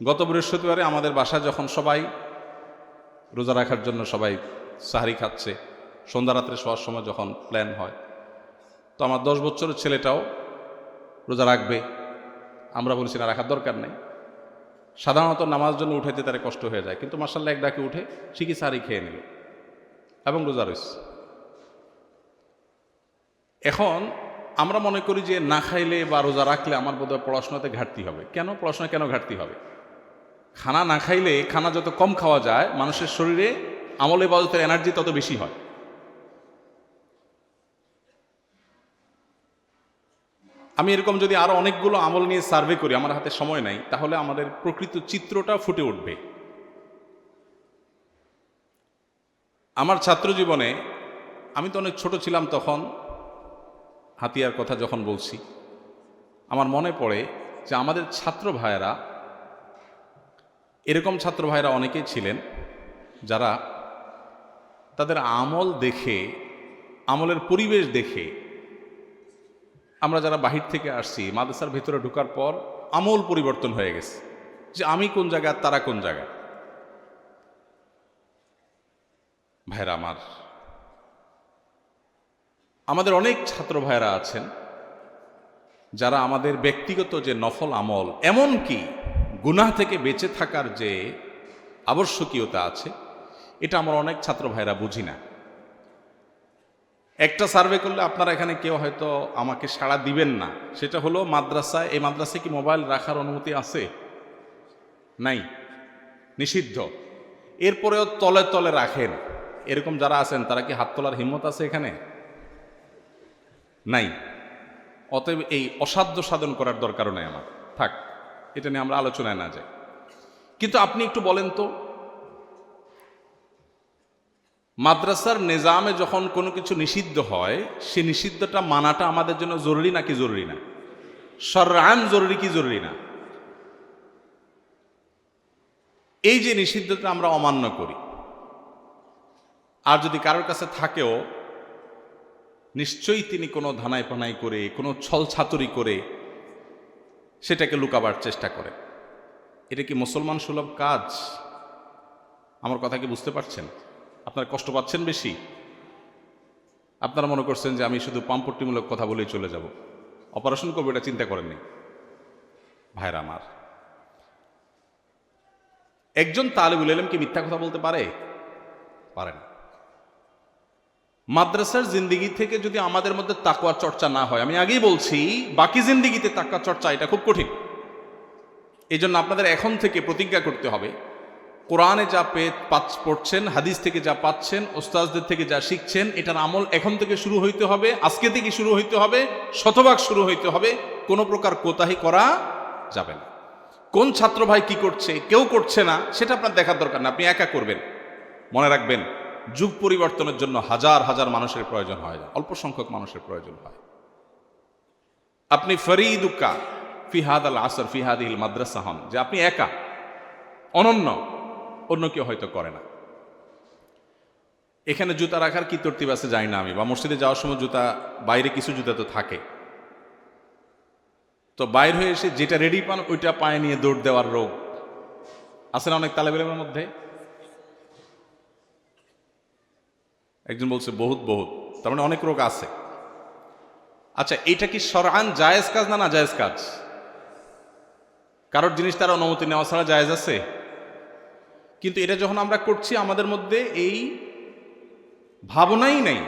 গত বৃহস্পতিবারে আমাদের বাসায় যখন সবাই রোজা রাখার জন্য সবাই সাহারি খাচ্ছে, সন্ধ্যা রাত্রে শোয়ার সময় যখন প্ল্যান হয়, তো আমার 10 বছরের ছেলেটাও রোজা রাখবে। আমরা বলছি না, রাখার দরকার নেই। সাধারণত নামাজ জন্য উঠাইতে তার কষ্ট হয়ে যায়, কিন্তু মাশাআল্লাহ এক ডাকে উঠে ঠিকই সাহারি খেয়ে নিল এবং রোজা রয়েছে। এখন আমরা মনে করি যে না খাইলে বা রোজা রাখলে আমার বোধহয় পড়াশোনাতে ঘাটতি হবে। কেন পড়াশোনা কেন ঘাটতি হবে? খানা না খাইলে, খানা যত কম খাওয়া যায় মানুষের শরীরে আমল ইবাদতের এনার্জি তত বেশি হয়। আমি এরকম যদি আরো অনেকগুলো আমল নিয়ে সার্ভে করি, আমার হাতে সময় নাই, তাহলে আমাদের প্রকৃত চিত্রটা ফুটে উঠবে। আমার ছাত্র জীবনে, আমি তো অনেক ছোট ছিলাম তখন, হাতিয়ার কথা যখন বলছি, আমার মনে পড়ে যে আমাদের ছাত্র ভাইয়েরা, এরকম ছাত্র ভাইয়েরা অনেকেই ছিলেন যারা তাদের আমল দেখে, আমলের পরিবেশ দেখে, আমরা যারা বাহির থেকে আসছি মাদ্রাসার ভিতরে ঢোকার পর আমল পরিবর্তন হয়ে গেছে, যে আমি কোন জায়গায় তারা কোন জায়গায়। ভাইরা আমার, আমাদের অনেক ছাত্র ভাইরা আছেন যারা আমাদের ব্যক্তিগত যে নফল আমল, এমনকি গুনাহ থেকে বেঁচে থাকার যে আবশ্যকীয়তা আছে, এটা আমার অনেক ছাত্র ভাইরা বুঝি না। একটা সার্ভে করলে আপনারা এখানে কেউ হয়তো আমাকে সাড়া দিবেন না, সেটা হলো মাদ্রাসায়, এই মাদ্রাসায় কি মোবাইল রাখার অনুমতি আছে? নাই, নিষিদ্ধ। এরপরেও তলে তলে রাখেন, এরকম যারা আছেন তারা কি হাত তোলার হিম্মত আছে এখানে? নাই। অতএব এই অসাধ্য সাধন করার দরকারও নেই আমার, থাক, এটা নিয়ে আমরা আলোচনায় না যাই। কিন্তু আপনি একটু বলেন তো, মাদ্রাসার নিজামে যখন কোনো কিছু নিষিদ্ধ হয়, সে নিষিদ্ধটা মানাটা আমাদের জন্য জরুরি নাকি জরুরি না? শরআন জরুরি কি জরুরি না? এই যে নিষিদ্ধটা আমরা অমান্য করি, আর যদি কারোর কাছে থাকেও, নিশ্চয়ই তিনি কোনো ধানাই পানাই করে, কোনো ছল ছাতুরি করে সেটাকে লুকাবার চেষ্টা করে। এটা কি মুসলমান সুলভ কাজ? আমার কথা কি বুঝতে পারছেন? আপনারা কষ্ট পাচ্ছেন বেশি? আপনারা মনে করছেন যে আমি শুধু পাম্পট্টিমূলক কথা বলেই চলে যাব, অপারেশন করবো, এটা চিন্তা করেননি। ভাইরা আমার, একজন তালিবুল ইলম কি মিথ্যা কথা বলতে পারে? পারে না। মাদ্রাসার জিন্দিগি থেকে যদি আমাদের মধ্যে তাকওয়ার চর্চা না হয়, আমি আগেই বলছি, বাকি জিন্দিগিতে তাকওয়ার চর্চা এটা খুব কঠিন। এই জন্য আপনাদের এখন থেকে প্রতিজ্ঞা করতে হবে, কোরআনে যা পড়ছেন, হাদিস থেকে যা পাচ্ছেন, ওস্তাজদের থেকে যা শিখছেন, এটার আমল এখন থেকে শুরু হইতে হবে, আজকে থেকে শুরু হইতে হবে, শতভাগ শুরু হইতে হবে। কোনো প্রকার কোতাহি করা যাবে না। কোন ছাত্র ভাই কি করছে, কেউ করছে না, সেটা আপনার দেখার দরকার না, আপনি একা করবেন। মনে রাখবেন, যুগ পরিবর্তনের জন্য হাজার হাজার মানুষের প্রয়োজন হয় না, অল্প সংখ্যক মানুষের প্রয়োজন হয়। আপনি ফরিদুকা ফিহাদ আল আসর ফিহাদিল মাদ্রাসা হন, যে আপনি একা, অনন্য, অন্য কেউ হয়তো করে না। এখানে জুতা রাখার কি তরতিব আছে জানি না আমি, বা মসজিদে যাওয়ার সময় জুতা, বাইরে কিছু জুতা তো থাকে, তো বাইর হয়ে এসে যেটা রেডি পান ওইটা পায়ে নিয়ে দৌড় দেওয়ার রোগ আছে না অনেক তালেব ইলমের মধ্যে? একজন বলছে বহুত বহুত, তার মানে অনেক রোগ আছে। আচ্ছা, এটা কি শরআন জায়েজ কাজ না নাজায়েজ কাজ? কারোর জিনিস তার অনুমতি নেওয়া ছাড়া জায়েজ আছে? কিন্তু এটা যখন আমরা করছি, আমাদের মধ্যে এই ভাবনাই নাই,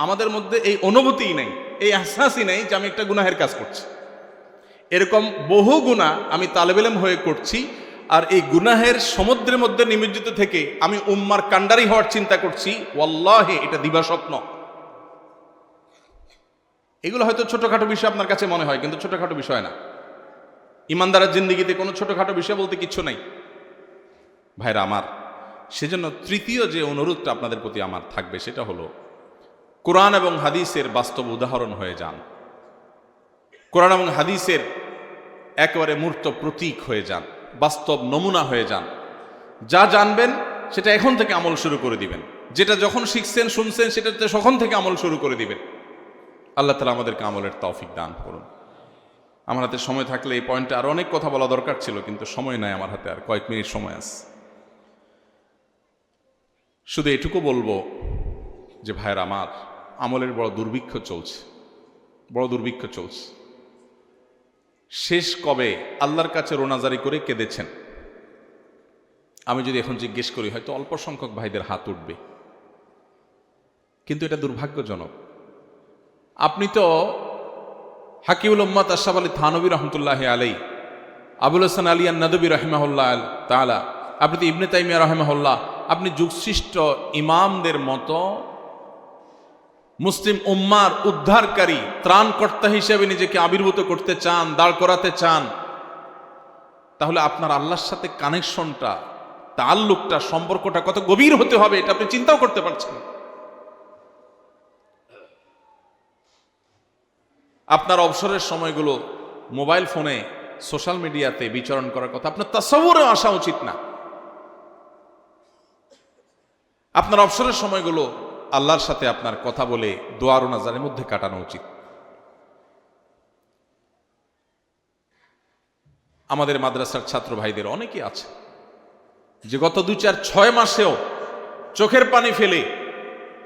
আমাদের মধ্যে এই অনুভূতিই নাই, এই আহসাসই নাই যে আমি একটা গুনাহের কাজ করছি। এরকম বহু গুনাহ আমি তালেব ইলম হয়ে করছি, আর এই গুনাহের সমুদ্রের মধ্যে নিমজ্জিত থেকে আমি উম্মার কান্ডারি হওয়ার চিন্তা করছি। ওয়াল্লাহি এটা দিবা স্বপ্ন। এগুলো হয়তো ছোটখাটো বিষয় আপনার কাছে মনে হয়, কিন্তু ছোটখাটো বিষয় না। ইমানদারের জিন্দিগিতে কোনো ছোটখাটো বিষয় বলতে কিচ্ছু নাই ভাইরা আমার। সেজন্য তৃতীয় যে অনুরোধটা আপনাদের প্রতি আমার থাকবে, সেটা হলো কোরআন এবং হাদিসের বাস্তব উদাহরণ হয়ে যান, কোরআন এবং হাদিসের একেবারে মূর্ত প্রতীক হয়ে যান, বাস্তব নমুনা হয়ে যান। যা জানবেন সেটা এখন থেকে আমল শুরু করে দিবেন, যেটা যখন শিখছেন শুনছেন সেটাতে তখন থেকে আমল শুরু করে দিবেন। আল্লাহ তাআলা আমাদেরকে আমলের তৌফিক দান করুন। আমার হাতে সময় থাকলে এই পয়েন্টে আরো অনেক কথা বলা দরকার ছিল, কিন্তু সময় নাই আমার হাতে, আর কয়েক মিনিট সময় আছে। শুধু এটুকু বলবো যে ভাইয়ের আমার, আমলের বড় দুর্ভিক্ষ চলছে, বড় দুর্ভিক্ষ চলছে। শেষ কবে আল্লাহর কাছে রোনাজারি করে কেঁদেছেন? আমি যদি এখন জিজ্ঞেস করি, হয়তো অল্প সংখ্যক ভাইদের হাত উঠবে, কিন্তু এটা দুর্ভাগ্যজনক। আপনি তো হাকিউল উম্মাত আশরাফ আলী থানভী রহমতুল্লাহ আলাই, আবুল হাসান আলী আন-নাদবী রাহিমাহুল্লাহ তাআলা, আপনি তো ইবনে তাইমিয়া রাহিমাহুল্লাহ, আপনি যুগসৃষ্ট ইমামদের মতো মুসলিম উম্মার উদ্ধারকারী ত্রাণকর্তা হিসেবে নিজেকে আবির্ভূত করতে চান, দাঁড় করাতে চান, তাহলে আপনার আল্লাহর সাথে কানেকশনটা, তাআল্লুকটা, সম্পর্কটা কত গভীর হতে হবে এটা আপনি চিন্তাও করতে পারছেন। আপনার অবসরের সময়গুলো মোবাইল ফোনে, সোশ্যাল মিডিয়াতে বিচরণ করার কথা আপনার তাসাউরে আসা উচিত না। আপনার অবসরের সময়গুলো আল্লাহর সাথে আপনার কথা বলে দোয়ার ও নাজারের মধ্যে কাটানো উচিত। আমাদের মাদ্রাসার ছাত্র ভাইদের অনেকে আছে যে গত 2-4-6 মাসেও চোখের পানি ফেলে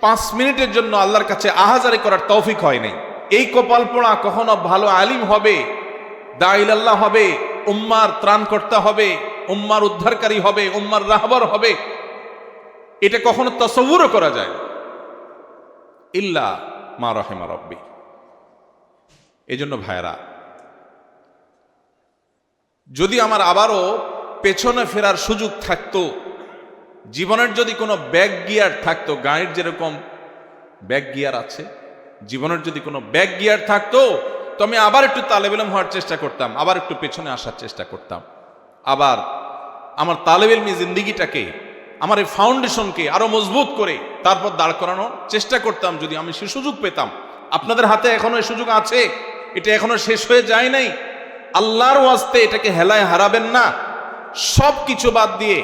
5 মিনিটের জন্য আল্লাহর কাছে আহাজারি করার তৌফিক হয় নাই। এই কপাল পোড়া কখনো ভালো আলিম হবে, দাঈল আল্লাহ হবে, উম্মার ত্রাণকর্তা হবে, উম্মার উদ্ধারকারী হবে, উম্মার রাহবার হবে, এটা কখনো তাসাউরও করা যায় না, ইল্লা মা রাহিমা রাব্বি। এজন্য ভাইরা, যদি আমার আবারও পেছনে ফেরার সুযোগ থাকতো, জীবনের যদি কোনো ব্যাক গিয়ার থাকতো, গাড়ির যেরকম ব্যাক গিয়ার আছে, জীবনের যদি কোনো ব্যাক গিয়ার থাকতো, তো আমি আবার একটু তালেব ইলম হওয়ার চেষ্টা করতাম, আবার একটু পেছনে আসার চেষ্টা করতাম, আবার আমার তালেব ইলমি জিন্দিগিটাকে, আমার এই ফাউন্ডেশনকে আরো মজবুত করে তারপর দাঁড় করানোর চেষ্টা করতাম, যদি আমি সে সুযোগ পেতাম। আপনাদের হাতে এখনো এই সুযোগ আছে, এটা এখনো শেষ হয়ে যায় নাই। আল্লাহর ওয়াস্তে এটাকে হেলায় হারাবেন না। সব কিছু বাদ দিয়ে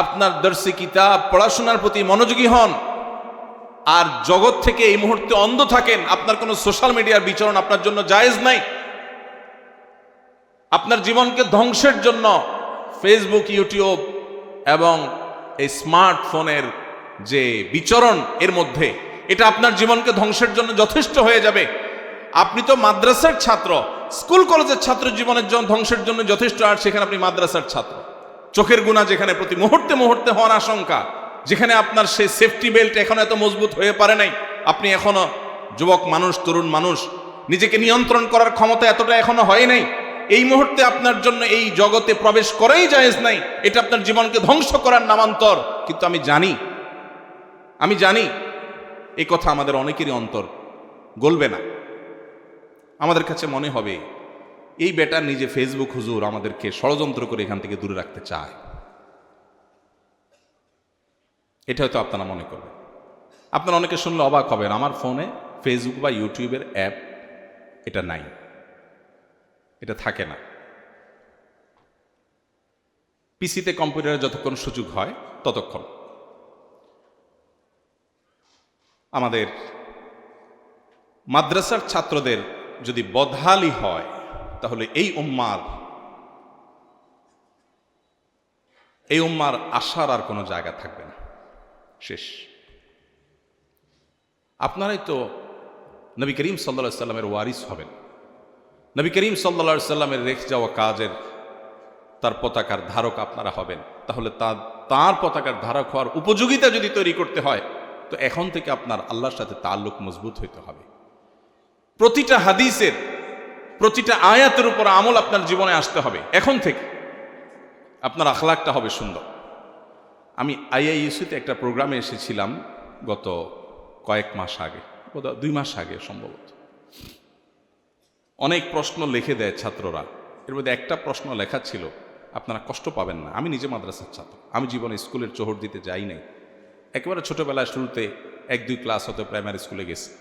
আপনার দর্শি কিতাব পড়াশোনার প্রতি মনোযোগী হন, আর জগৎ থেকে এই মুহূর্তে অন্ধ থাকেন। আপনার কোনো সোশ্যাল মিডিয়ার বিচরণ আপনার জন্য জায়েজ নাই। আপনার জীবনকে ধ্বংসের জন্য ফেসবুক, ইউটিউব এবং এই স্মার্টফোনের যে বিচরণ এর মধ্যে, এটা আপনার জীবনকে ধ্বংসের জন্য যথেষ্ট হয়ে যাবে। আপনি তো মাদ্রাসার ছাত্র, স্কুল কলেজের ছাত্র জীবনের ধ্বংসের জন্য যথেষ্ট, আর সেখানে আপনি মাদ্রাসার ছাত্র। চোখের গুনাহ যেখানে প্রতি মুহূর্তে মুহূর্তে হওয়ার আশঙ্কা, যেখানে আপনার সেই সেফটি বেল্ট এখনো এত মজবুত হয়ে পারে নাই, আপনি এখনো যুবক মানুষ, তরুণ মানুষ, নিজেকে নিয়ন্ত্রণ করার ক্ষমতা এতটা এখনো হয় নাই, এই মুহূর্তে আপনার জন্য এই জগতে প্রবেশ করাই জায়েজ নাই। এটা আপনার জীবনকে ধ্বংস করার নামান্তর। কিন্তু আমি জানি এই কথা আমাদের অনেকেরই অন্তর গলবে না। আমাদের কাছে মনে হবে এই বেটা নিজে ফেসবুক হুজুর আমাদেরকে ষড়যন্ত্র করে এখান থেকে দূরে রাখতে চায়। এটা হয়তো আপনারা মনে করবেন। আপনারা অনেকে শুনলে অবাক হবেন, আমার ফোনে ফেসবুক বা ইউটিউবের অ্যাপ এটা নাই, এটা থাকে না। পিসিতে, কম্পিউটারে যতক্ষণ সুযোগ হয় ততক্ষণ। আমাদের মাদ্রাসার ছাত্রদের যদি বদহালি হয়, তাহলে এই উম্মার আশার আর কোনো জায়গা থাকবে না, শেষ। আপনারাই তো নবী করিম সাল্লাল্লাহু আলাইহি সাল্লামের ওয়ারিস হবেন। নবী করিম সাল্লাল্লাহু আলাইহি সাল্লামের রেখে যাওয়া কাজের, তার পতাকার ধারক আপনারা হবেন। তাহলে তার পতাকার ধারক হওয়ার উপযোগিতা যদি তৈরি করতে হয়, তো এখন থেকে আপনার আল্লাহর সাথে তাআল্লুক মজবুত হইতে হবে। প্রতিটা হাদিসের, প্রতিটা আয়াতের উপর আমল আপনার জীবনে আসতে হবে। এখন থেকে আপনার আখলাকটা হবে সুন্দর। আমি আইআইইউসিতে একটা প্রোগ্রামে এসেছিলাম গত কয়েক মাস আগে, 2 মাস আগে সম্ভবত। অনেক প্রশ্ন লিখে দেয় ছাত্ররা, এর মধ্যে একটা প্রশ্ন লেখা ছিল, আপনারা কষ্ট পাবেন না, আমি নিজে মাদ্রাসার ছাত্র, আমি জীবনে স্কুলের চোহর দিতে যাই নাই, একেবারে ছোটবেলায় শুরুতে 1-2 ক্লাস হতে প্রাইমারি স্কুলে গেছি।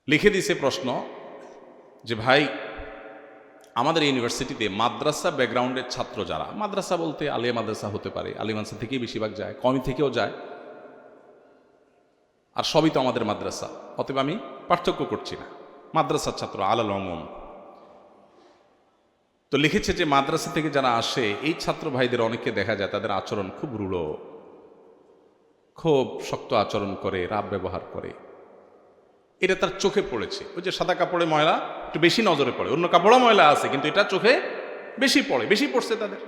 লিখে দিছে প্রশ্ন যে ভাই, আমাদের ইউনিভার্সিটিতে মাদ্রাসা ব্যাকগ্রাউন্ডের ছাত্র যারা, মাদ্রাসা বলতে আলিয়া মাদ্রাসা হতে পারে, আলিমানসা থেকেই বেশিরভাগ যায়, কমি থেকেও যায়, আর সবই তো আমাদের মাদ্রাসা, অতএব আমি পার্থক্য করছি না, মাদ্রাসার ছাত্র আলাল উমুম। তো লিখেছে যে মাদ্রাসা থেকে যারা আসে এই ছাত্র ভাইদের অনেকে দেখা যায় তাদের আচরণ খুব রূঢ়, খুব শক্ত আচরণ করে, রাব ব্যবহার করে। এটা তার চোখে পড়েছে। ওই যে সাদা কাপড়ে ময়লা একটু বেশি নজরে পড়ে, অন্য কাপড়ও ময়লা আছে, কিন্তু এটা চোখে বেশি পড়ছে তাদের।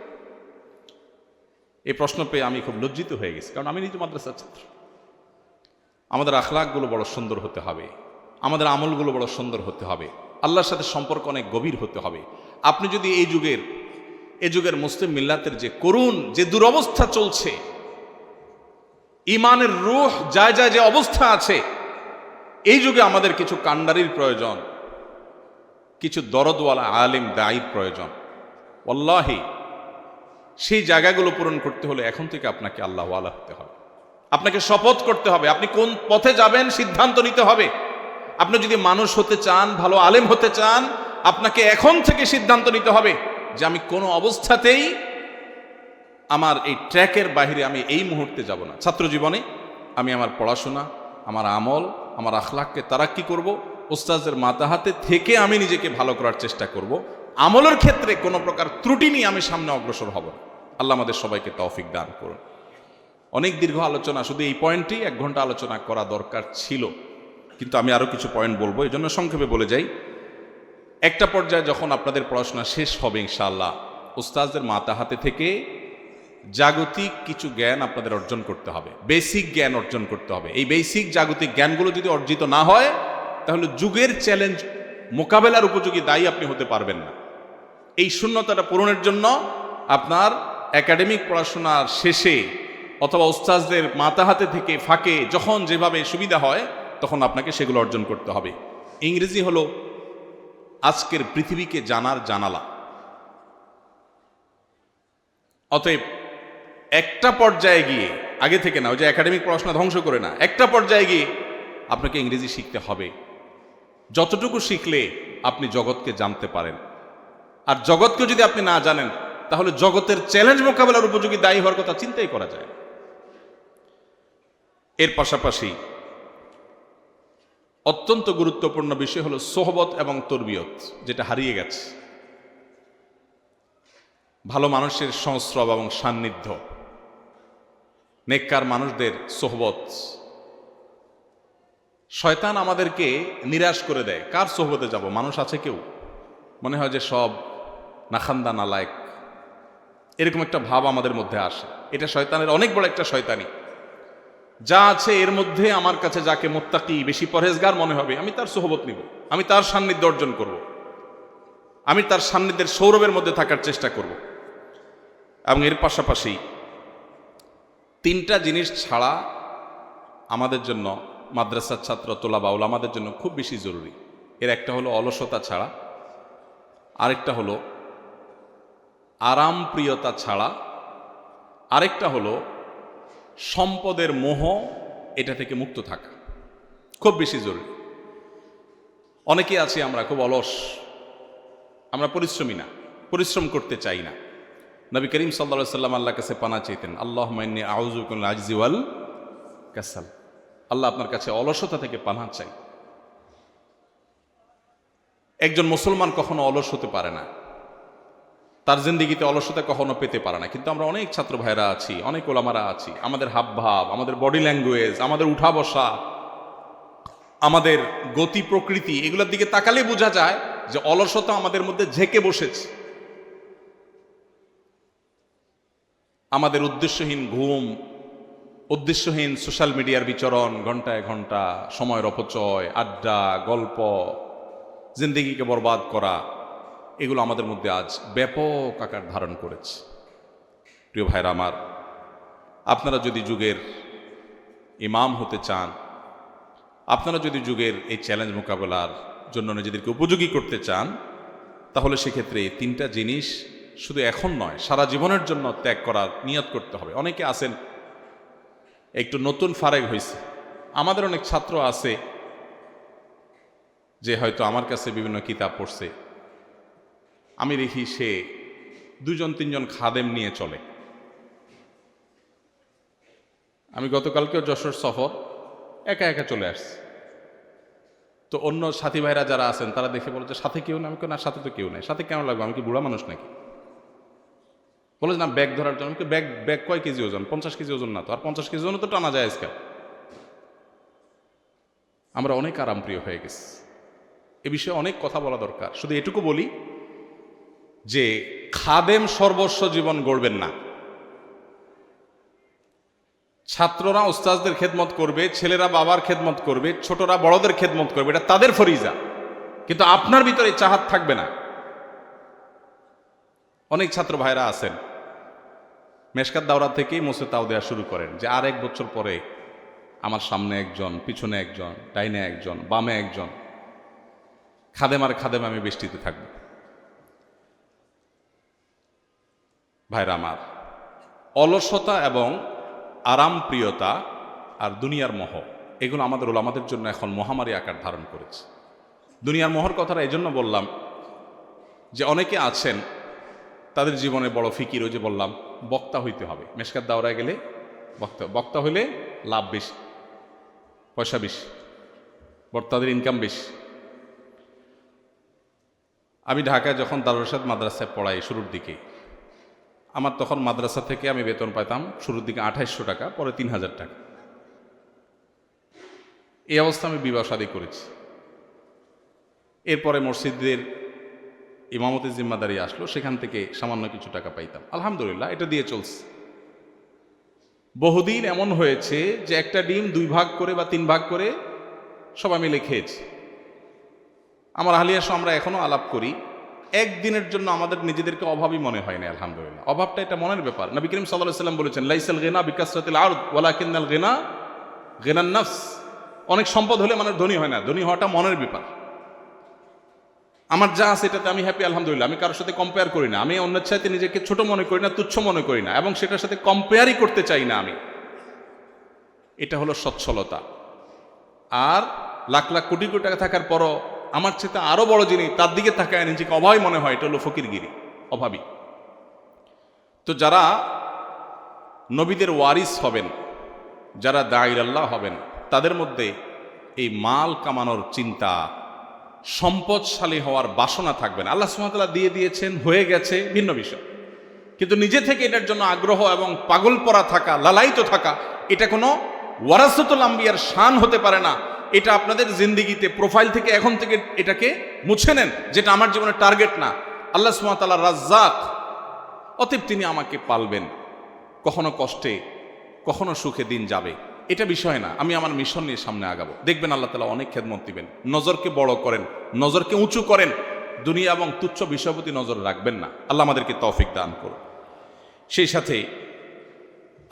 এই প্রশ্ন পেয়ে আমি খুব লজ্জিত হয়ে গেছি, কারণ আমি নিজে মাদ্রাসার ছাত্র। আমাদের আখলাকগুলো বড় সুন্দর হতে হবে, আমাদের আমলগুলো বড় সুন্দর হতে হবে, আল্লাহর সাথে সম্পর্ক অনেক গভীর হতে হবে। আপনি যদি এই যুগের মুসলিম মিল্লাতের যে করুণ যে দুরবস্থা চলছে, ইমানের রূহ যায় যে অবস্থা আছে, এই যুগে আমাদের কিছু কান্ডারির প্রয়োজন, কিছু দরদওয়ালা আলিম দায়ীর প্রয়োজন। ওয়াল্লাহি সেই জায়গাগুলো পূরণ করতে হলে এখন থেকে আপনাকে আল্লাহওয়ালা হতে হবে, আপনাকে শপথ করতে হবে, আপনি কোন পথে যাবেন সিদ্ধান্ত নিতে হবে। আপনি যদি মানুষ হতে চান, ভালো আলেম হতে চান, আপনাকে এখন থেকে সিদ্ধান্ত নিতে হবে যে আমি কোনো অবস্থাতেই আমার এই ট্র্যাকের বাইরে আমি এই মুহূর্তে যাব না। ছাত্র জীবনে আমি আমার পড়াশোনা, আমার আমল, আমার আখলাককে তারাক্কি করব, উস্তাদের মাতাহাতে থেকে আমি নিজেকে ভালো করার চেষ্টা করব। আমলের ক্ষেত্রে কোনো প্রকার ত্রুটি নিয়ে আমি সামনে অগ্রসর হব না। আল্লাহ আমাদের সবাইকে তৌফিক দান করুন। অনেক দীর্ঘ আলোচনা, শুধু এই পয়েন্টটি 1 ঘন্টা আলোচনা করা দরকার ছিল, কিন্তু আমি আরও কিছু পয়েন্ট বলবো, এই জন্য সংক্ষেপে বলে যাই। একটা পর্যায়ে যখন আপনাদের পড়াশোনা শেষ হবে ইনশাআল্লাহ, উস্তাদের মাতাহাতে থেকে জাগতিক কিছু জ্ঞান আপনাদের অর্জন করতে হবে, বেসিক জ্ঞান অর্জন করতে হবে। এই বেসিক জাগতিক জ্ঞানগুলো যদি অর্জিত না হয়, তাহলে যুগের চ্যালেঞ্জ মোকাবেলার উপযোগী দায়ী আপনি হতে পারবেন না। এই শূন্যতাটা পূরণের জন্য আপনার একাডেমিক পড়াশোনার শেষে অথবা উস্তাদদের মাতাহাতে থেকে ফাঁকে যখন যেভাবে সুবিধা হয়, তখন আপনাকে সেগুলো অর্জন করতে হবে। ইংরেজি হলো আজকের পৃথিবীকে জানার জানালা। অতএব একটা পর্যায়ে গিয়ে, আগে থেকে না, ওই যে একাডেমিক পড়াশোনা ধ্বংস করে না, একটা পর্যায়ে গিয়ে আপনাকে ইংরেজি শিখতে হবে। যতটুকু শিখলে আপনি জগৎকে জানতে পারেন, আর জগৎকে যদি আপনি না জানেন, তাহলে জগতের চ্যালেঞ্জ মোকাবেলার উপযোগী দায়ী হওয়ার কথা চিন্তাই করা যায়। এর পাশাপাশি অত্যন্ত গুরুত্বপূর্ণ বিষয় হলো সোহবত এবং তরবিয়ত, যেটা হারিয়ে গেছে। ভালো মানুষের সংস্রব এবং সান্নিধ্য, নেককার মানুষদের সোহবত। শয়তান আমাদেরকে নিরাশ করে দেয়। কার সোহবতে যাব? মানুষ আছে কেউ? মনে হয় যে সব নাখান্দা নালায়েক, এরকম একটা ভাব আমাদের মধ্যে আসে। এটা শয়তানের অনেক বড় একটা শয়তানি। যা আছে এর মধ্যে আমার কাছে যাকে মুত্তাকি, বেশি পরহেজগার মনে হবে, আমি তার সোহবত নিব, আমি তার সান্নিধ্য অর্জন করব, আমি তার সান্নিধ্যের সৌরভের মধ্যে থাকার চেষ্টা করব। এবং এর পাশাপাশি 3টা জিনিস ছাড়া আমাদের জন্য, মাদ্রাসার ছাত্র তোলাবা উলামাদের জন্য খুব বেশি জরুরি। এর একটা হলো অলসতা ছাড়া, আরেকটা হলো আরাম প্রিয়তা ছাড়া, আরেকটা হলো সম্পদের মোহ, এটা থেকে মুক্ত থাকা খুব বেশি জরুরি। অনেকে আছি আমরা খুব অলস, আমরা পরিশ্রমী না, পরিশ্রম করতে চাই না। নবী করিম সাল্লাল্লাহু আলাইহি ওয়াসাল্লাম আল্লাহর কাছে পানা চাইতেন, আল্লাহুম্মা ইন্নী আউযু বিকা মিনাল আজজি ওয়াল কাসাল। আল্লাহ আপনার কাছে অলসতা থেকে পানা চাই। একজন মুসলমান কখনো অলস হতে পারে না, তার জিন্দেগিতে অলসতা কখনো পেতে পারে না। কিন্তু আমরা অনেক ছাত্র ভাইরা আছি, অনেক ওলামারা আছি, আমাদের হাবভাব, আমাদের বডি ল্যাঙ্গুয়েজ, আমাদের উঠা বসা, আমাদের গতি প্রকৃতি, এগুলোর দিকে তাকালে বোঝা যায় যে অলসতা আমাদের মধ্যে ঝেঁকে বসেছে। আমাদের উদ্দেশ্যহীন ঘুম, উদ্দেশ্যহীন সোশ্যাল মিডিয়ার বিচরণ, ঘন্টায় ঘন্টা সময়ের অপচয়, আড্ডা, গল্প, জিন্দেগিকে বরবাদ করা, এগুলো আমাদের মধ্যে আজ ব্যাপক আকার ধারণ করেছে। প্রিয় ভাইরা আমার, আপনারা যদি যুগের ইমাম হতে চান, আপনারা যদি যুগের এই চ্যালেঞ্জ মোকাবেলার জন্য নিজেদেরকে উপযোগী করতে চান, তাহলে সেক্ষেত্রে 3টা জিনিস শুধু এখন নয়, সারা জীবনের জন্য ত্যাগ করার নিয়ত করতে হবে। অনেকে আছেন একটু নতুন ফারেগ হয়েছে, আমাদের অনেক ছাত্র আছে যে হয়তো আমার কাছে বিভিন্ন কিতাব পড়ছে, আমি দেখি সে 2-3জন খাদেম নিয়ে চলে। আমি গতকালকেও যশোর সফর, একা একা চলে আসছি। তো অন্য সাথী ভাইরা যারা আছেন তারা দেখে বলে যে সাথে কেউ না। আমি না, সাথে তো কেউ নাই। সাথে কেন লাগবে? আমি কি বুড়া মানুষ নাকি? বলে না ব্যাগ ধরার জন্য। ব্যাগ কয় কেজি ওজন? 50 কেজি ওজন না তো, আর 50 কেজি ওজন তো টানা যায় আজকাল। আমরা অনেক আরামপ্রিয় হয়ে গেছি, এ বিষয়ে অনেক কথা বলা দরকার। শুধু এটুকু বলি যে খাদেম সর্বস্ব জীবন গড়বেন না। ছাত্ররা ওস্তাজদের খেদমত করবে, ছেলেরা বাবার খেদমত করবে, ছোটরা বড়দের খেদমত করবে, এটা তাদের ফরিজা। কিন্তু আপনার ভিতরে চাহাত থাকবে না। অনেক ছাত্র ভাইরা আছেন মেশকাত দাওরা থেকেই মোসে তাও দেওয়া শুরু করেন যে আর 1 বছর পরে আমার সামনে একজন, পিছনে একজন, ডাইনে একজন, বামে একজন, খাদেম আর খাদেম আমি বেষ্টিতে থাকব। ভাইরা আমার, অলসতা এবং আরাম প্রিয়তা আর দুনিয়ার মোহ, এগুলো আমাদের ওলামাদের জন্য এখন মহামারী আকার ধারণ করেছে। দুনিয়ার মোহর কথাটা এই জন্য বললাম যে অনেকে আছেন তাদের জীবনে বড় ফিকির, ওই যে বললাম বক্তা হইতে হবে, মেশকাত দাওরায় গেলে বক্তা হইলে লাভ বেশি, পয়সা বেশি, বক্তাদের ইনকাম বেশি। আমি ঢাকায় যখন দারুল ইরশাদ মাদ্রাসায় পড়াই শুরুর দিকে, আমার তখন মাদ্রাসা থেকে আমি বেতন পাইতাম শুরুর দিকে 2800 টাকা, পরে 3000 টাকা। এই অবস্থা আমি বিবাহ শাদী করেছি। এরপরে মসজিদের ইমামতের জিম্মাদারি আসলো, সেখান থেকে সামান্য কিছু টাকা পাইতাম। আলহামদুলিল্লাহ, এটা দিয়ে চলছে। বহুদিন এমন হয়েছে যে একটা ডিম 2 ভাগ করে বা 3 ভাগ করে সবাই মিলে খেয়েছি। আমার আহলিয়াসহ আমরা এখনো আলাপ করি, একদিনের জন্য আমাদের নিজেদেরকে অভাবী মনে হয় না। আলহামদুলিল্লাহ, অভাবটা এটা মনের ব্যাপার। নবী করিম সাল্লাল্লাহু আলাইহি ওয়াসাল্লাম বলেছেন, লাইসাল গিনা বিকাসরাতিল আরদ ওয়ালাকিন্নাল গিনা গিনান নফস। অনেক সম্পদ হলে মানুষ ধনী হয় না, ধনী হওয়াটা মনের ব্যাপার। আমার যা আছে এটাতে আমি হ্যাপি, আলহামদুলিল্লাহ। আমি কারোর সাথে কম্পেয়ার করি না, আমি অন্যের চাইতে নিজেকে ছোট মনে করি না, তুচ্ছ মনে করি না, এবং সেটার সাথে কম্পেয়ারই করতে চাই না আমি। এটা হলো সচ্ছলতা। আর লাখ লাখ কোটি কোটি টাকা থাকার পরও আমার চেয়ে আরো বড় জিনিস তার দিকে তাকায় নিজেকে অভাবী মনে হয়, এটা হলো ফকিরগিরি, অভাবী। তো যারা নবীদের ওয়ারিস হবেন, যারা দাঈর আল্লাহ হবেন, তাদের মধ্যে এই মাল কামানোর চিন্তা, সম্পদশালী হওয়ার বাসনা থাকবে না। আল্লাহ সুবহানাহু ওয়া তাআলা দিয়ে দিয়েছেন, হয়ে গেছে, ভিন্ন বিষয়। কিন্তু নিজে থেকে এটার জন্য আগ্রহ এবং পাগল পরা থাকা, লালায়িত থাকা, এটা কোনো ওয়ারাসাতুল আম্বিয়ার শান হতে পারে না। এটা আপনাদের জিন্দেগিতে প্রোফাইল থেকে এখন থেকে এটাকে মুছে নেন, যেটা আমার জীবনের টার্গেট না। আল্লাহ সুবহানাহু ওয়া তাআলা রাজ্জাক, অতএব তিনি আমাকে পালবেন, কখনো কষ্টে কখনো সুখে দিন যাবে, এটা বিষয় না। আমি আমার মিশন নিয়ে সামনে আগাবো, দেখবেন আল্লাহ তাআলা অনেক খেদমত দিবেন। নজরকে বড় করেন, নজরকে উঁচু করেন, দুনিয়া এবং তুচ্ছ বিষয়ের প্রতি নজর রাখবেন না। আল্লাহ আমাদেরকে তৌফিক দান করুন। সেই সাথে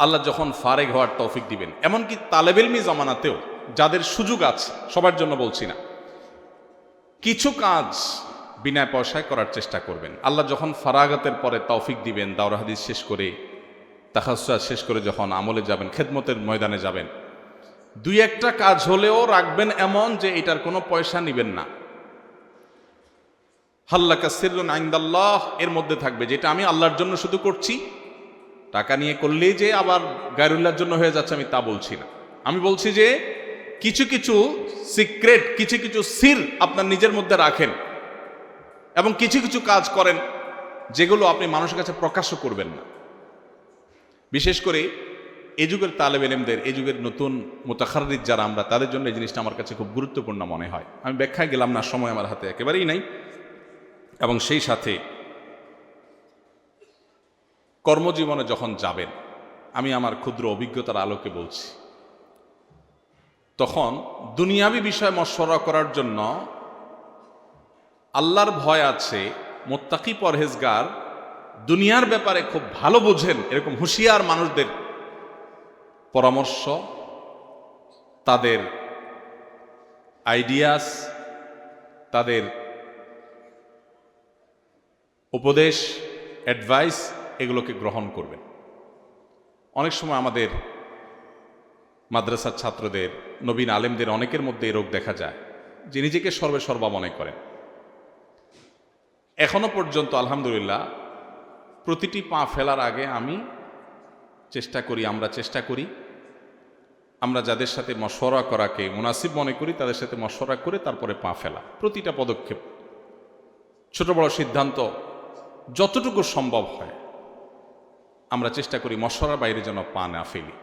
আল্লাহ যখন ফারেগ হওয়ার তৌফিক দিবেন, এমনকি তালেব ইলমি জামানাতেও যাদের সুযোগ আছে, সবার জন্য বলছি না, কিছু কাজ বিনা পয়সায় করার চেষ্টা করবেন। আল্লাহ যখন ফারাগাতের পরে তৌফিক দিবেন, দাওরা হাদিস শেষ করে, তাখাসসুস শেষ করে যখন আমলে যাবেন, খেদমতের ময়দানে যাবেন, 2-1টা কাজ হলেও রাখবেন এমন যে এটার কোনো পয়সা নিবেন না। হাল্লাকা সিররুন ইনদাল্লাহ, এর মধ্যে থাকবে যেটা আমি আল্লাহর জন্য শুধু করছি। টাকা নিয়ে করলেই যে আবার গায়রুল্লাহর জন্য হয়ে যাচ্ছে, আমি তা বলছি না। আমি বলছি যে কিছু কিছু সিক্রেট, কিছু কিছু সির আপনার নিজের মধ্যে রাখেন, এবং কিছু কিছু কাজ করেন যেগুলো আপনি মানুষের কাছে প্রকাশ্য করবেন না। বিশেষ করে এই যুগের তালেব ইলমদের, এই যুগের নতুন মুতাখাররিজ যারা আমরা, তাদের জন্য এই জিনিসটা আমার কাছে খুব গুরুত্বপূর্ণ মনে হয়। আমি ব্যাখ্যায় গেলাম না, সময় আমার হাতে একেবারেই নাই। এবং সেই সাথে কর্মজীবনে যখন যাবেন, আমি আমার ক্ষুদ্র অভিজ্ঞতার আলোকে বলছি, তখন দুনিয়াবি বিষয় মশওয়ারা করার জন্য আল্লাহর ভয় আছে, মুত্তাকি পরহেজগার, দুনিয়ার ব্যাপারে খুব ভালো বোঝেন এরকম হুঁশিয়ার মানুষদের পরামর্শ, তাদের আইডিয়াস, তাদের উপদেশ, অ্যাডভাইস, এগুলোকে গ্রহণ করবেন। অনেক সময় আমাদের মাদ্রাসার ছাত্রদের, নবীন আলেমদের অনেকের মধ্যে এই রোগ দেখা যায় যে নিজেকে সর্বেসর্বা মনে করেন। এখনো পর্যন্ত আলহামদুলিল্লাহ প্রতিটি পা ফেলার আগে আমি চেষ্টা করি, আমরা চেষ্টা করি, আমরা যাদের সাথে মশওয়ারা করাকে মুনাসিব মনে করি তাদের সাথে মশওয়ারা করে তারপরে পা ফেলা। প্রতিটা পদক্ষেপ, ছোট বড় সিদ্ধান্ত যতটুকু সম্ভব হয় আমরা চেষ্টা করি মশওয়ারার বাইরে যেন পা না ফেলি।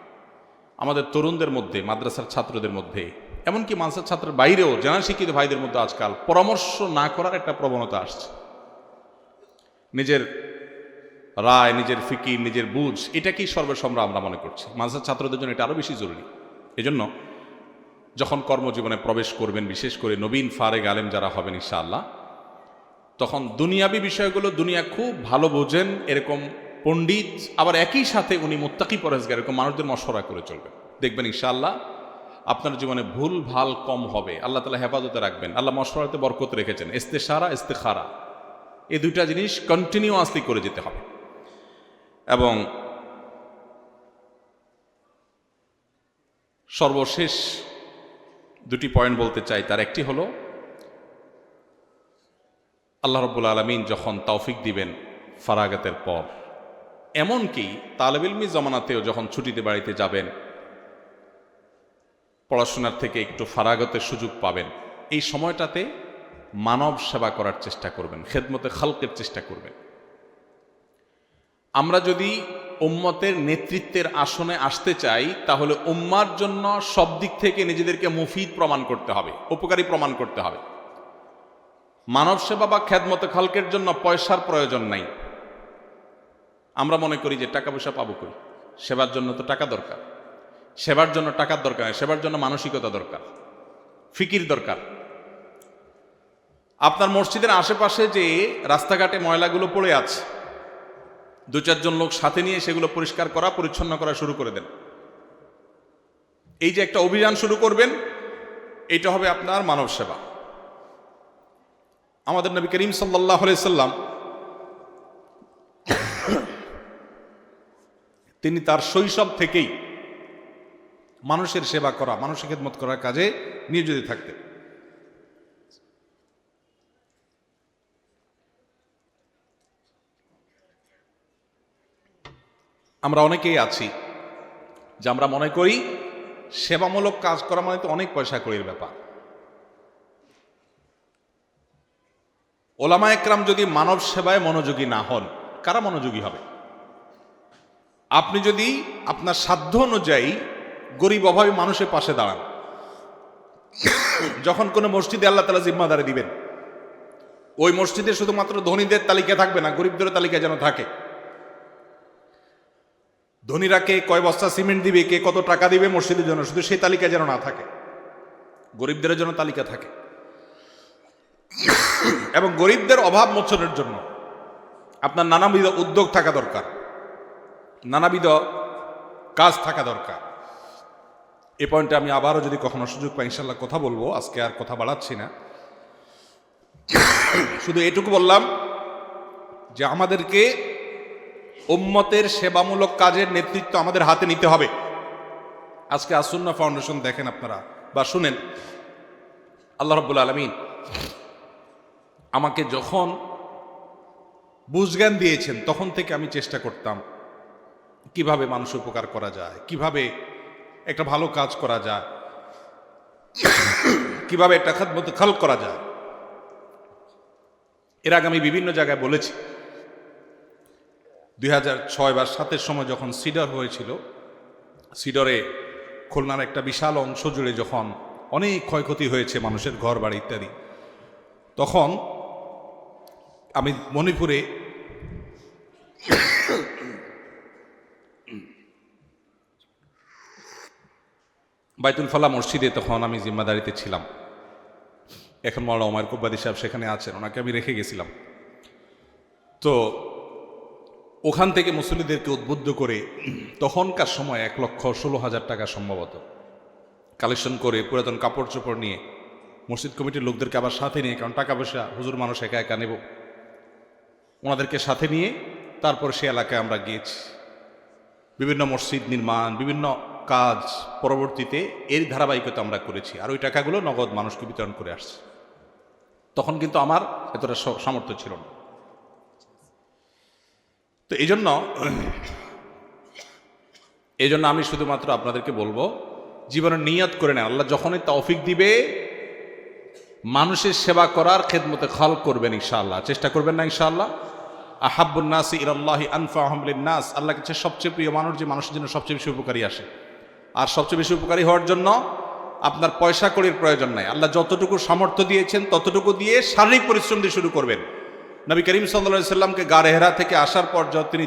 আমাদের তরুণদের মধ্যে, মাদ্রাসার ছাত্রদের মধ্যে, এমনকি মাদ্রাসার ছাত্রের বাইরেও জানা শিক্ষিত ভাইদের মধ্যে আজকাল পরামর্শ না করার একটা প্রবণতা আসছে। নিজের রায়, নিজের ফিকির, নিজের বুঝ, এটাকেই সর্বসম্রা আমরা মনে করছি। মাদ্রাসার ছাত্রদের জন্য এটা আরও বেশি জরুরি। এজন্য যখন কর্মজীবনে প্রবেশ করবেন, বিশেষ করে নবীন ফারেগ আলেম যারা হবেন ইনশাআল্লাহ, তখন দুনিয়াবি বিষয়গুলো দুনিয়া খুব ভালো বোঝেন এরকম পণ্ডিত, আবার একই সাথে উনি মুত্তাকি পরহেজগার এরকম মানুষদের মশওরা করে চলবেন। দেখবেন ইনশাআল্লাহ আপনার জীবনে ভুল ভাল কম হবে, আল্লাহ তাআলা হেফাজতে রাখবেন। আল্লাহ মশওরাতে বরকত রেখেছেন। ইস্তেশারা, ইস্তেখারা, এই দুইটা জিনিস কন্টিনিউয়াসলি করে যেতে হবে। এবং সর্বশেষ দুটি পয়েন্ট বলতে চাই। তার একটি হলো, আল্লাহ রাব্বুল আলামিন যখন তৌফিক দিবেন ফারাগাতের পর, এমনকি তালেব ইলমি জমানাতেও যখন ছুটিতে বাড়িতে যাবেন, পড়াশোনার থেকে একটু ফারাগতের সুযোগ পাবেন, এই সময়টাতে মানব সেবা করার চেষ্টা করবেন, খেদমতে খালকের চেষ্টা করবেন। আমরা যদি উম্মতের নেতৃত্বের আসনে আসতে চাই, তাহলে উম্মার জন্য সব দিক থেকে নিজেদেরকে মুফিদ প্রমাণ করতে হবে, উপকারী প্রমাণ করতে হবে। মানব সেবা বা খেদমতে খালকের জন্য পয়সার প্রয়োজন নাই। আমরা মনে করি যে টাকা পয়সা পাবো কই, সেবার জন্য তো টাকা দরকার। সেবার জন্য টাকার দরকার নেই, সেবার জন্য মানসিকতা দরকার, ফিকির দরকার। আপনার মসজিদের আশেপাশে যে রাস্তাঘাটে ময়লাগুলো পড়ে আছে, দু চারজন লোক সাথে নিয়ে সেগুলো পরিষ্কার করা, পরিচ্ছন্ন করা শুরু করে দেন। এই যে একটা অভিযান শুরু করবেন, এটা হবে আপনার মানব সেবা। আমাদের নবী করিম সাল্লাল্লাহু আলাইহি সাল্লাম তিনি তার শৈশব থেকেই মানুষের সেবা করা, মানুষের খেদমত করার কাজে নিয়োজিত থাকতেন। আমরা অনেকেই আছি যে আমরা মনে করি সেবামূলক কাজ করা মানে তো অনেক পয়সা কড়ির ব্যাপার। ওলামা একরাম যদি মানব সেবায় মনোযোগী না হন, কারা মনোযোগী হবে? আপনি যদি আপনার সাধ্য অনুযায়ী গরিব অভাবী মানুষের পাশে দাঁড়ান, যখন কোনো মসজিদে আল্লাহ তাআলা জিম্মাদারি দিবেন, ওই মসজিদে শুধুমাত্র ধনীদের তালিকা থাকবে না, গরিবদের তালিকা যেন থাকে। ধনীরা কে কয় বস্তা সিমেন্ট দিবে, কে কত টাকা দিবে মসজিদের জন্য, শুধু সেই তালিকা যেন না থাকে, গরিবদের জন্য তালিকা থাকে। এবং গরিবদের অভাব মোচনের জন্য আপনার নানাবিধ উদ্যোগ থাকা দরকার, নানাবিধ কাজ থাকা দরকার। এই পয়েন্টে আমি আবারও যদি কখনো সুযোগ পাই ইনশাল্লাহ কথা বলবো, আজকে আর কথা বাড়াচ্ছি না। শুধু এটুকু বললাম যে আমাদেরকে উম্মতের সেবামূলক কাজের নেতৃত্ব আমাদের হাতে নিতে হবে। আজকে আসুন্নাহ ফাউন্ডেশন দেখেন আপনারা বা শুনেন, আল্লাহ রাব্বুল আলামিন আমাকে যখন বুঝজ্ঞান দিয়েছেন, তখন থেকে আমি চেষ্টা করতাম কিভাবে মানুষের উপকার করা যায়, কিভাবে একটা ভালো কাজ করা যায়, কিভাবে একটা খেদমত খালক করা যায়। এর আগে আমি বিভিন্ন জায়গায় বলেছি, 2006 বা 2007 সময় যখন সিডর হয়েছিল, সিডরে খুলনার একটা বিশাল অংশ জুড়ে যখন অনেক ক্ষয়ক্ষতি হয়েছে মানুষের ঘর বাড়ি ইত্যাদি, তখন আমি মণিপুরে বাইতুল ফালাহ মসজিদে তখন আমি জিম্মাদারিতে ছিলাম। এখন মাওলানা ওমর কুব্বাদি সাহেব সেখানে আছেন, ওনাকে আমি রেখে গেছিলাম। তো ওখান থেকে মুসল্লিদেরকে উদ্বুদ্ধ করে তখনকার সময় 1,16,000 টাকা সম্ভবত কালেকশন করে, পুরাতন কাপড় চোপড় নিয়ে মসজিদ কমিটির লোকদেরকে আবার সাথে নিয়ে, কারণ টাকা পয়সা হুজুর মানুষ একা একা নেব, ওনাদেরকে সাথে নিয়ে তারপর সে এলাকায় আমরা গিয়েছি। বিভিন্ন মসজিদ নির্মাণ, বিভিন্ন কাজ পরবর্তীতে এর ধারাবাহিকতা আমরা করেছি। আর ওই টাকাগুলো নগদ মানুষকে বিতরণ করে আসছে। তখন কিন্তু আমার এতটা সামর্থ্য ছিল না। তো এই জন্য আমি শুধুমাত্র আপনাদেরকে বলবো, জীবনে নিয়ত করে নেন, আল্লাহ যখনই তৌফিক দিবে মানুষের সেবা করার, খেদমতে খালক করবেন ইনশাআল্লাহ। চেষ্টা করবেন না ইনশাআল্লাহ? আহাব্বুন নাসি ইলাল্লাহি আনফাহুম লিন-নাস, আল্লাহর কাছে সবচেয়ে প্রিয় মানুষ যে মানুষের জন্য সবচেয়ে বেশি উপকারী আসে। আর সবচেয়ে বেশি উপকারী হওয়ার জন্য আপনার পয়সা কড়ির প্রয়োজন নাই। আল্লাহ যতটুকু সামর্থ্য দিয়েছেন ততটুকু দিয়ে শারীরিক পরিশ্রম দিয়ে শুরু করবেন। নবী করিম সাল্লাল্লাহু আলাইহি সাল্লামকে গার হেরা থেকে আসার পর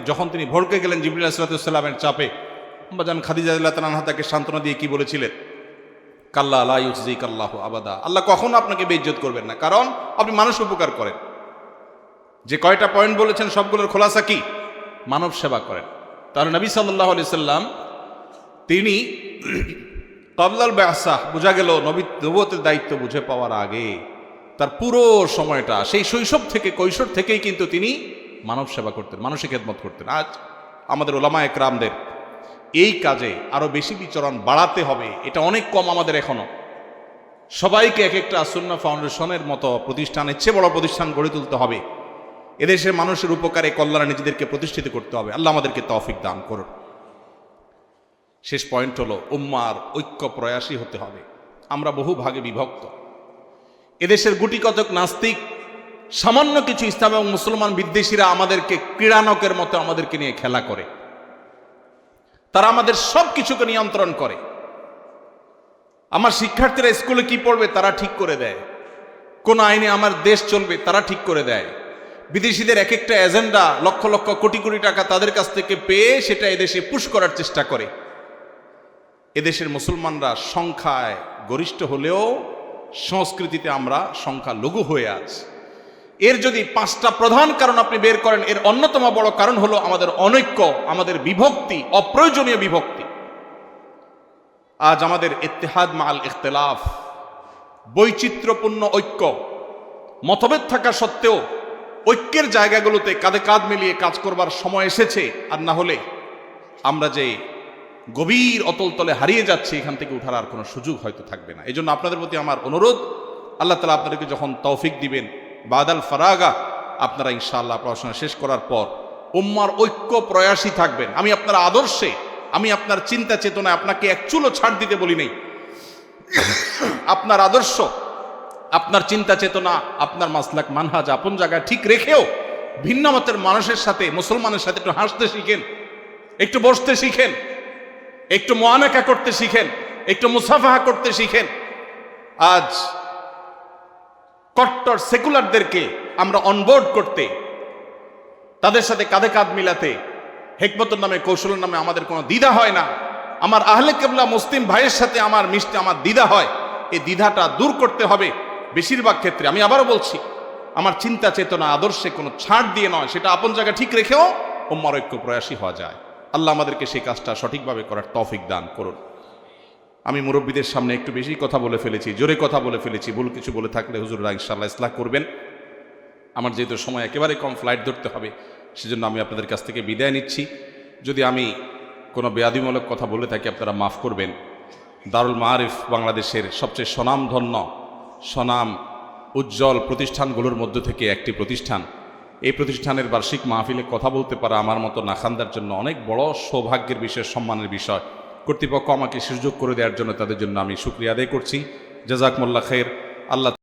যখন তিনি ভড়কে গেলেন জিবরিল আলাইহিস সালামের চাপে, আম্মাজান খাদিজা রাদিয়াল্লাহু তাআলা তাকে সান্ত্বনা দিয়ে কি বলেছিলেন? কাল্লা লা ইউযিকাল্লাহু আবাদা, আল্লাহ কখনো আপনাকে বেইজ্জত করবেন না, কারণ আপনি মানুষ উপকার করেন। যে কয়টা পয়েন্ট বলেছেন সবগুলোর খোলাসা কি? মানব সেবা করেন। তাহলে নবী সাল্লাল্লাহু আলাইহি সাল্লাম তিনি ক্বাবলাল বা'সা, বোঝা গেল নবুয়তের দায়িত্ব বুঝে পাওয়ার আগে তার পুরো সময়টা, সেই শৈশব থেকে কৈশোর থেকেই কিন্তু তিনি মানব সেবা করতেন, মানুষের খেদমত করতেন। আজ আমাদের ওলামায়ে কেরামদের এই কাজে আরো বেশি বিচরণ বাড়াতে হবে, এটা অনেক কম আমাদের এখনো। সবাইকে এক একটা সুন্নাহ ফাউন্ডেশনের মতো প্রতিষ্ঠানের চেয়ে বড় প্রতিষ্ঠান গড়ে তুলতে হবে। এদেশের মানুষের উপকারে কল্যাণে নিজেদেরকে প্রতিষ্ঠিত করতে হবে। আল্লাহ আমাদেরকে তৌফিক দান করুন। শেষ পয়েন্ট হলো উম্মার ঐক্য প্রয়াসী হতে হবে। আমরা বহু ভাগে বিভক্ত। এদেশের গুটি কতক নাস্তিক, সামান্য কিছু ইসলাম এবং মুসলমান বিদ্বেষীরা আমাদেরকে ক্রীড়ানকের মতো আমাদেরকে নিয়ে খেলা করে। তারা আমাদের সব কিছুকে নিয়ন্ত্রণ করে। আমার শিক্ষার্থীরা স্কুলে কি পড়বে তারা ঠিক করে দেয়, কোন আইনে আমার দেশ চলবে তারা ঠিক করে দেয়। বিদেশিদের এক একটা এজেন্ডা, লক্ষ লক্ষ কোটি কোটি টাকা তাদের কাছ থেকে পেয়ে সেটা এদেশে পুশ করার চেষ্টা করে। এদেশের মুসলমানরা সংখ্যায় গরিষ্ঠ হলেও সংস্কৃতিতে আমরা সংখ্যা লঘু হয়ে আছি। এর যদি 5টা প্রধান কারণ আপনি বের করেন, এর অন্যতম বড় কারণ হলো আমাদের অনৈক্য, আমাদের বিভক্তি, অপ্রয়োজনীয় বিভক্তি। আজ আমাদের ইত্তেহাদ মাল ইখতিলাফ, বৈচিত্র্যপূর্ণ ঐক্য, মতভেদ থাকা সত্ত্বেও ঐক্যের জায়গাগুলোতে কাঁধে কাঁধ মিলিয়ে কাজ করবার সময় এসেছে। আর না হলে আমরা যে গভীর অতলতলে হারিয়ে যাচ্ছি, এখান থেকে উঠার আর কোনো সুযোগ হয়তো থাকবে না। এই জন্য আপনাদের প্রতি আমার অনুরোধ, আল্লাহ তাআলা আপনাদেরকে যখন তৌফিক দিবেন, বাদাল ফারাগা, আপনারা ইনশাআল্লাহ পড়াশোনা শেষ করার পর উম্মার ঐক্য প্রয়াসী থাকবেন। আমি আপনার আদর্শে, আমি আপনার চিন্তা চেতনায় আপনাকে এক চুলো ছাড় দিতে বলি নেই। আপনার আদর্শ, আপনার চিন্তা চেতনা, আপনার মাসলাক মানহাজ আপন জায়গায় ঠিক রেখেও ভিন্ন মতের মানুষের সাথে, মুসলমানের সাথে একটু হাসতে শিখেন, একটু বসতে শিখেন, একটু মুআনাকা করতে শিখেন, একটু মুসাফাহা করতে শিখেন। আজ কট্টর সেকুলারদেরকে আমরা অনবোর্ড করতে, তাদের সাথে কাঁধে কাঁধ মিলাতে হিকমতের নামে, কৌশলের নামে আমাদের কোনো দ্বিধা হয় না। আমার আহলে কিবলা মুসলিম ভাইয়ের সাথে আমার মিশতে আমার দ্বিধা হয়। এই দ্বিধাটা দূর করতে হবে। বেশিরভাগ ক্ষেত্রে আমি আবারও বলছি, আমার চিন্তা চেতনা আদর্শে কোনো ছাড় দিয়ে নয়, সেটা আপন জায়গা ঠিক রেখেও উম্মার ঐক্য প্রয়াসী হওয়া যায়। আল্লাহ আমাদেরকে সেই কাজটা সঠিকভাবে করার তৌফিক দান করুন। আমি মুরব্বীদের সামনে একটু বেশি কথা বলে ফেলেছি, জোরে কথা বলে ফেলেছি। ভুল কিছু বলে থাকলে হুজুররা ইনশাআল্লাহ ইসলাহ করবেন। আমার যেহেতু সময় একেবারে কম, ফ্লাইট ধরতে হবে, সেজন্য আমি আপনাদের কাছ থেকে বিদায় নিচ্ছি। যদি আমি কোনো বেয়াদবিমূলক কথা বলে থাকি আপনারা মাফ করবেন। দারুল মাআরিফ বাংলাদেশের সবচেয়ে স্বনামধন্য, স্বনাম উজ্জ্বল প্রতিষ্ঠানগুলোর মধ্য থেকে একটি প্রতিষ্ঠান। এই প্রতিষ্ঠানের বার্ষিক মাহফিলে কথা বলতে পারা আমার মতো নাখান্দার জন্য অনেক বড় সৌভাগ্যের বিষয়, সম্মানের বিষয়। কর্তৃপক্ষ আমাকে সুযোগ করে দেওয়ার জন্য তাদের জন্য আমি শুকরিয়া আদায় করছি। জাযাকুমুল্লাহ খাইর। আল্লাহ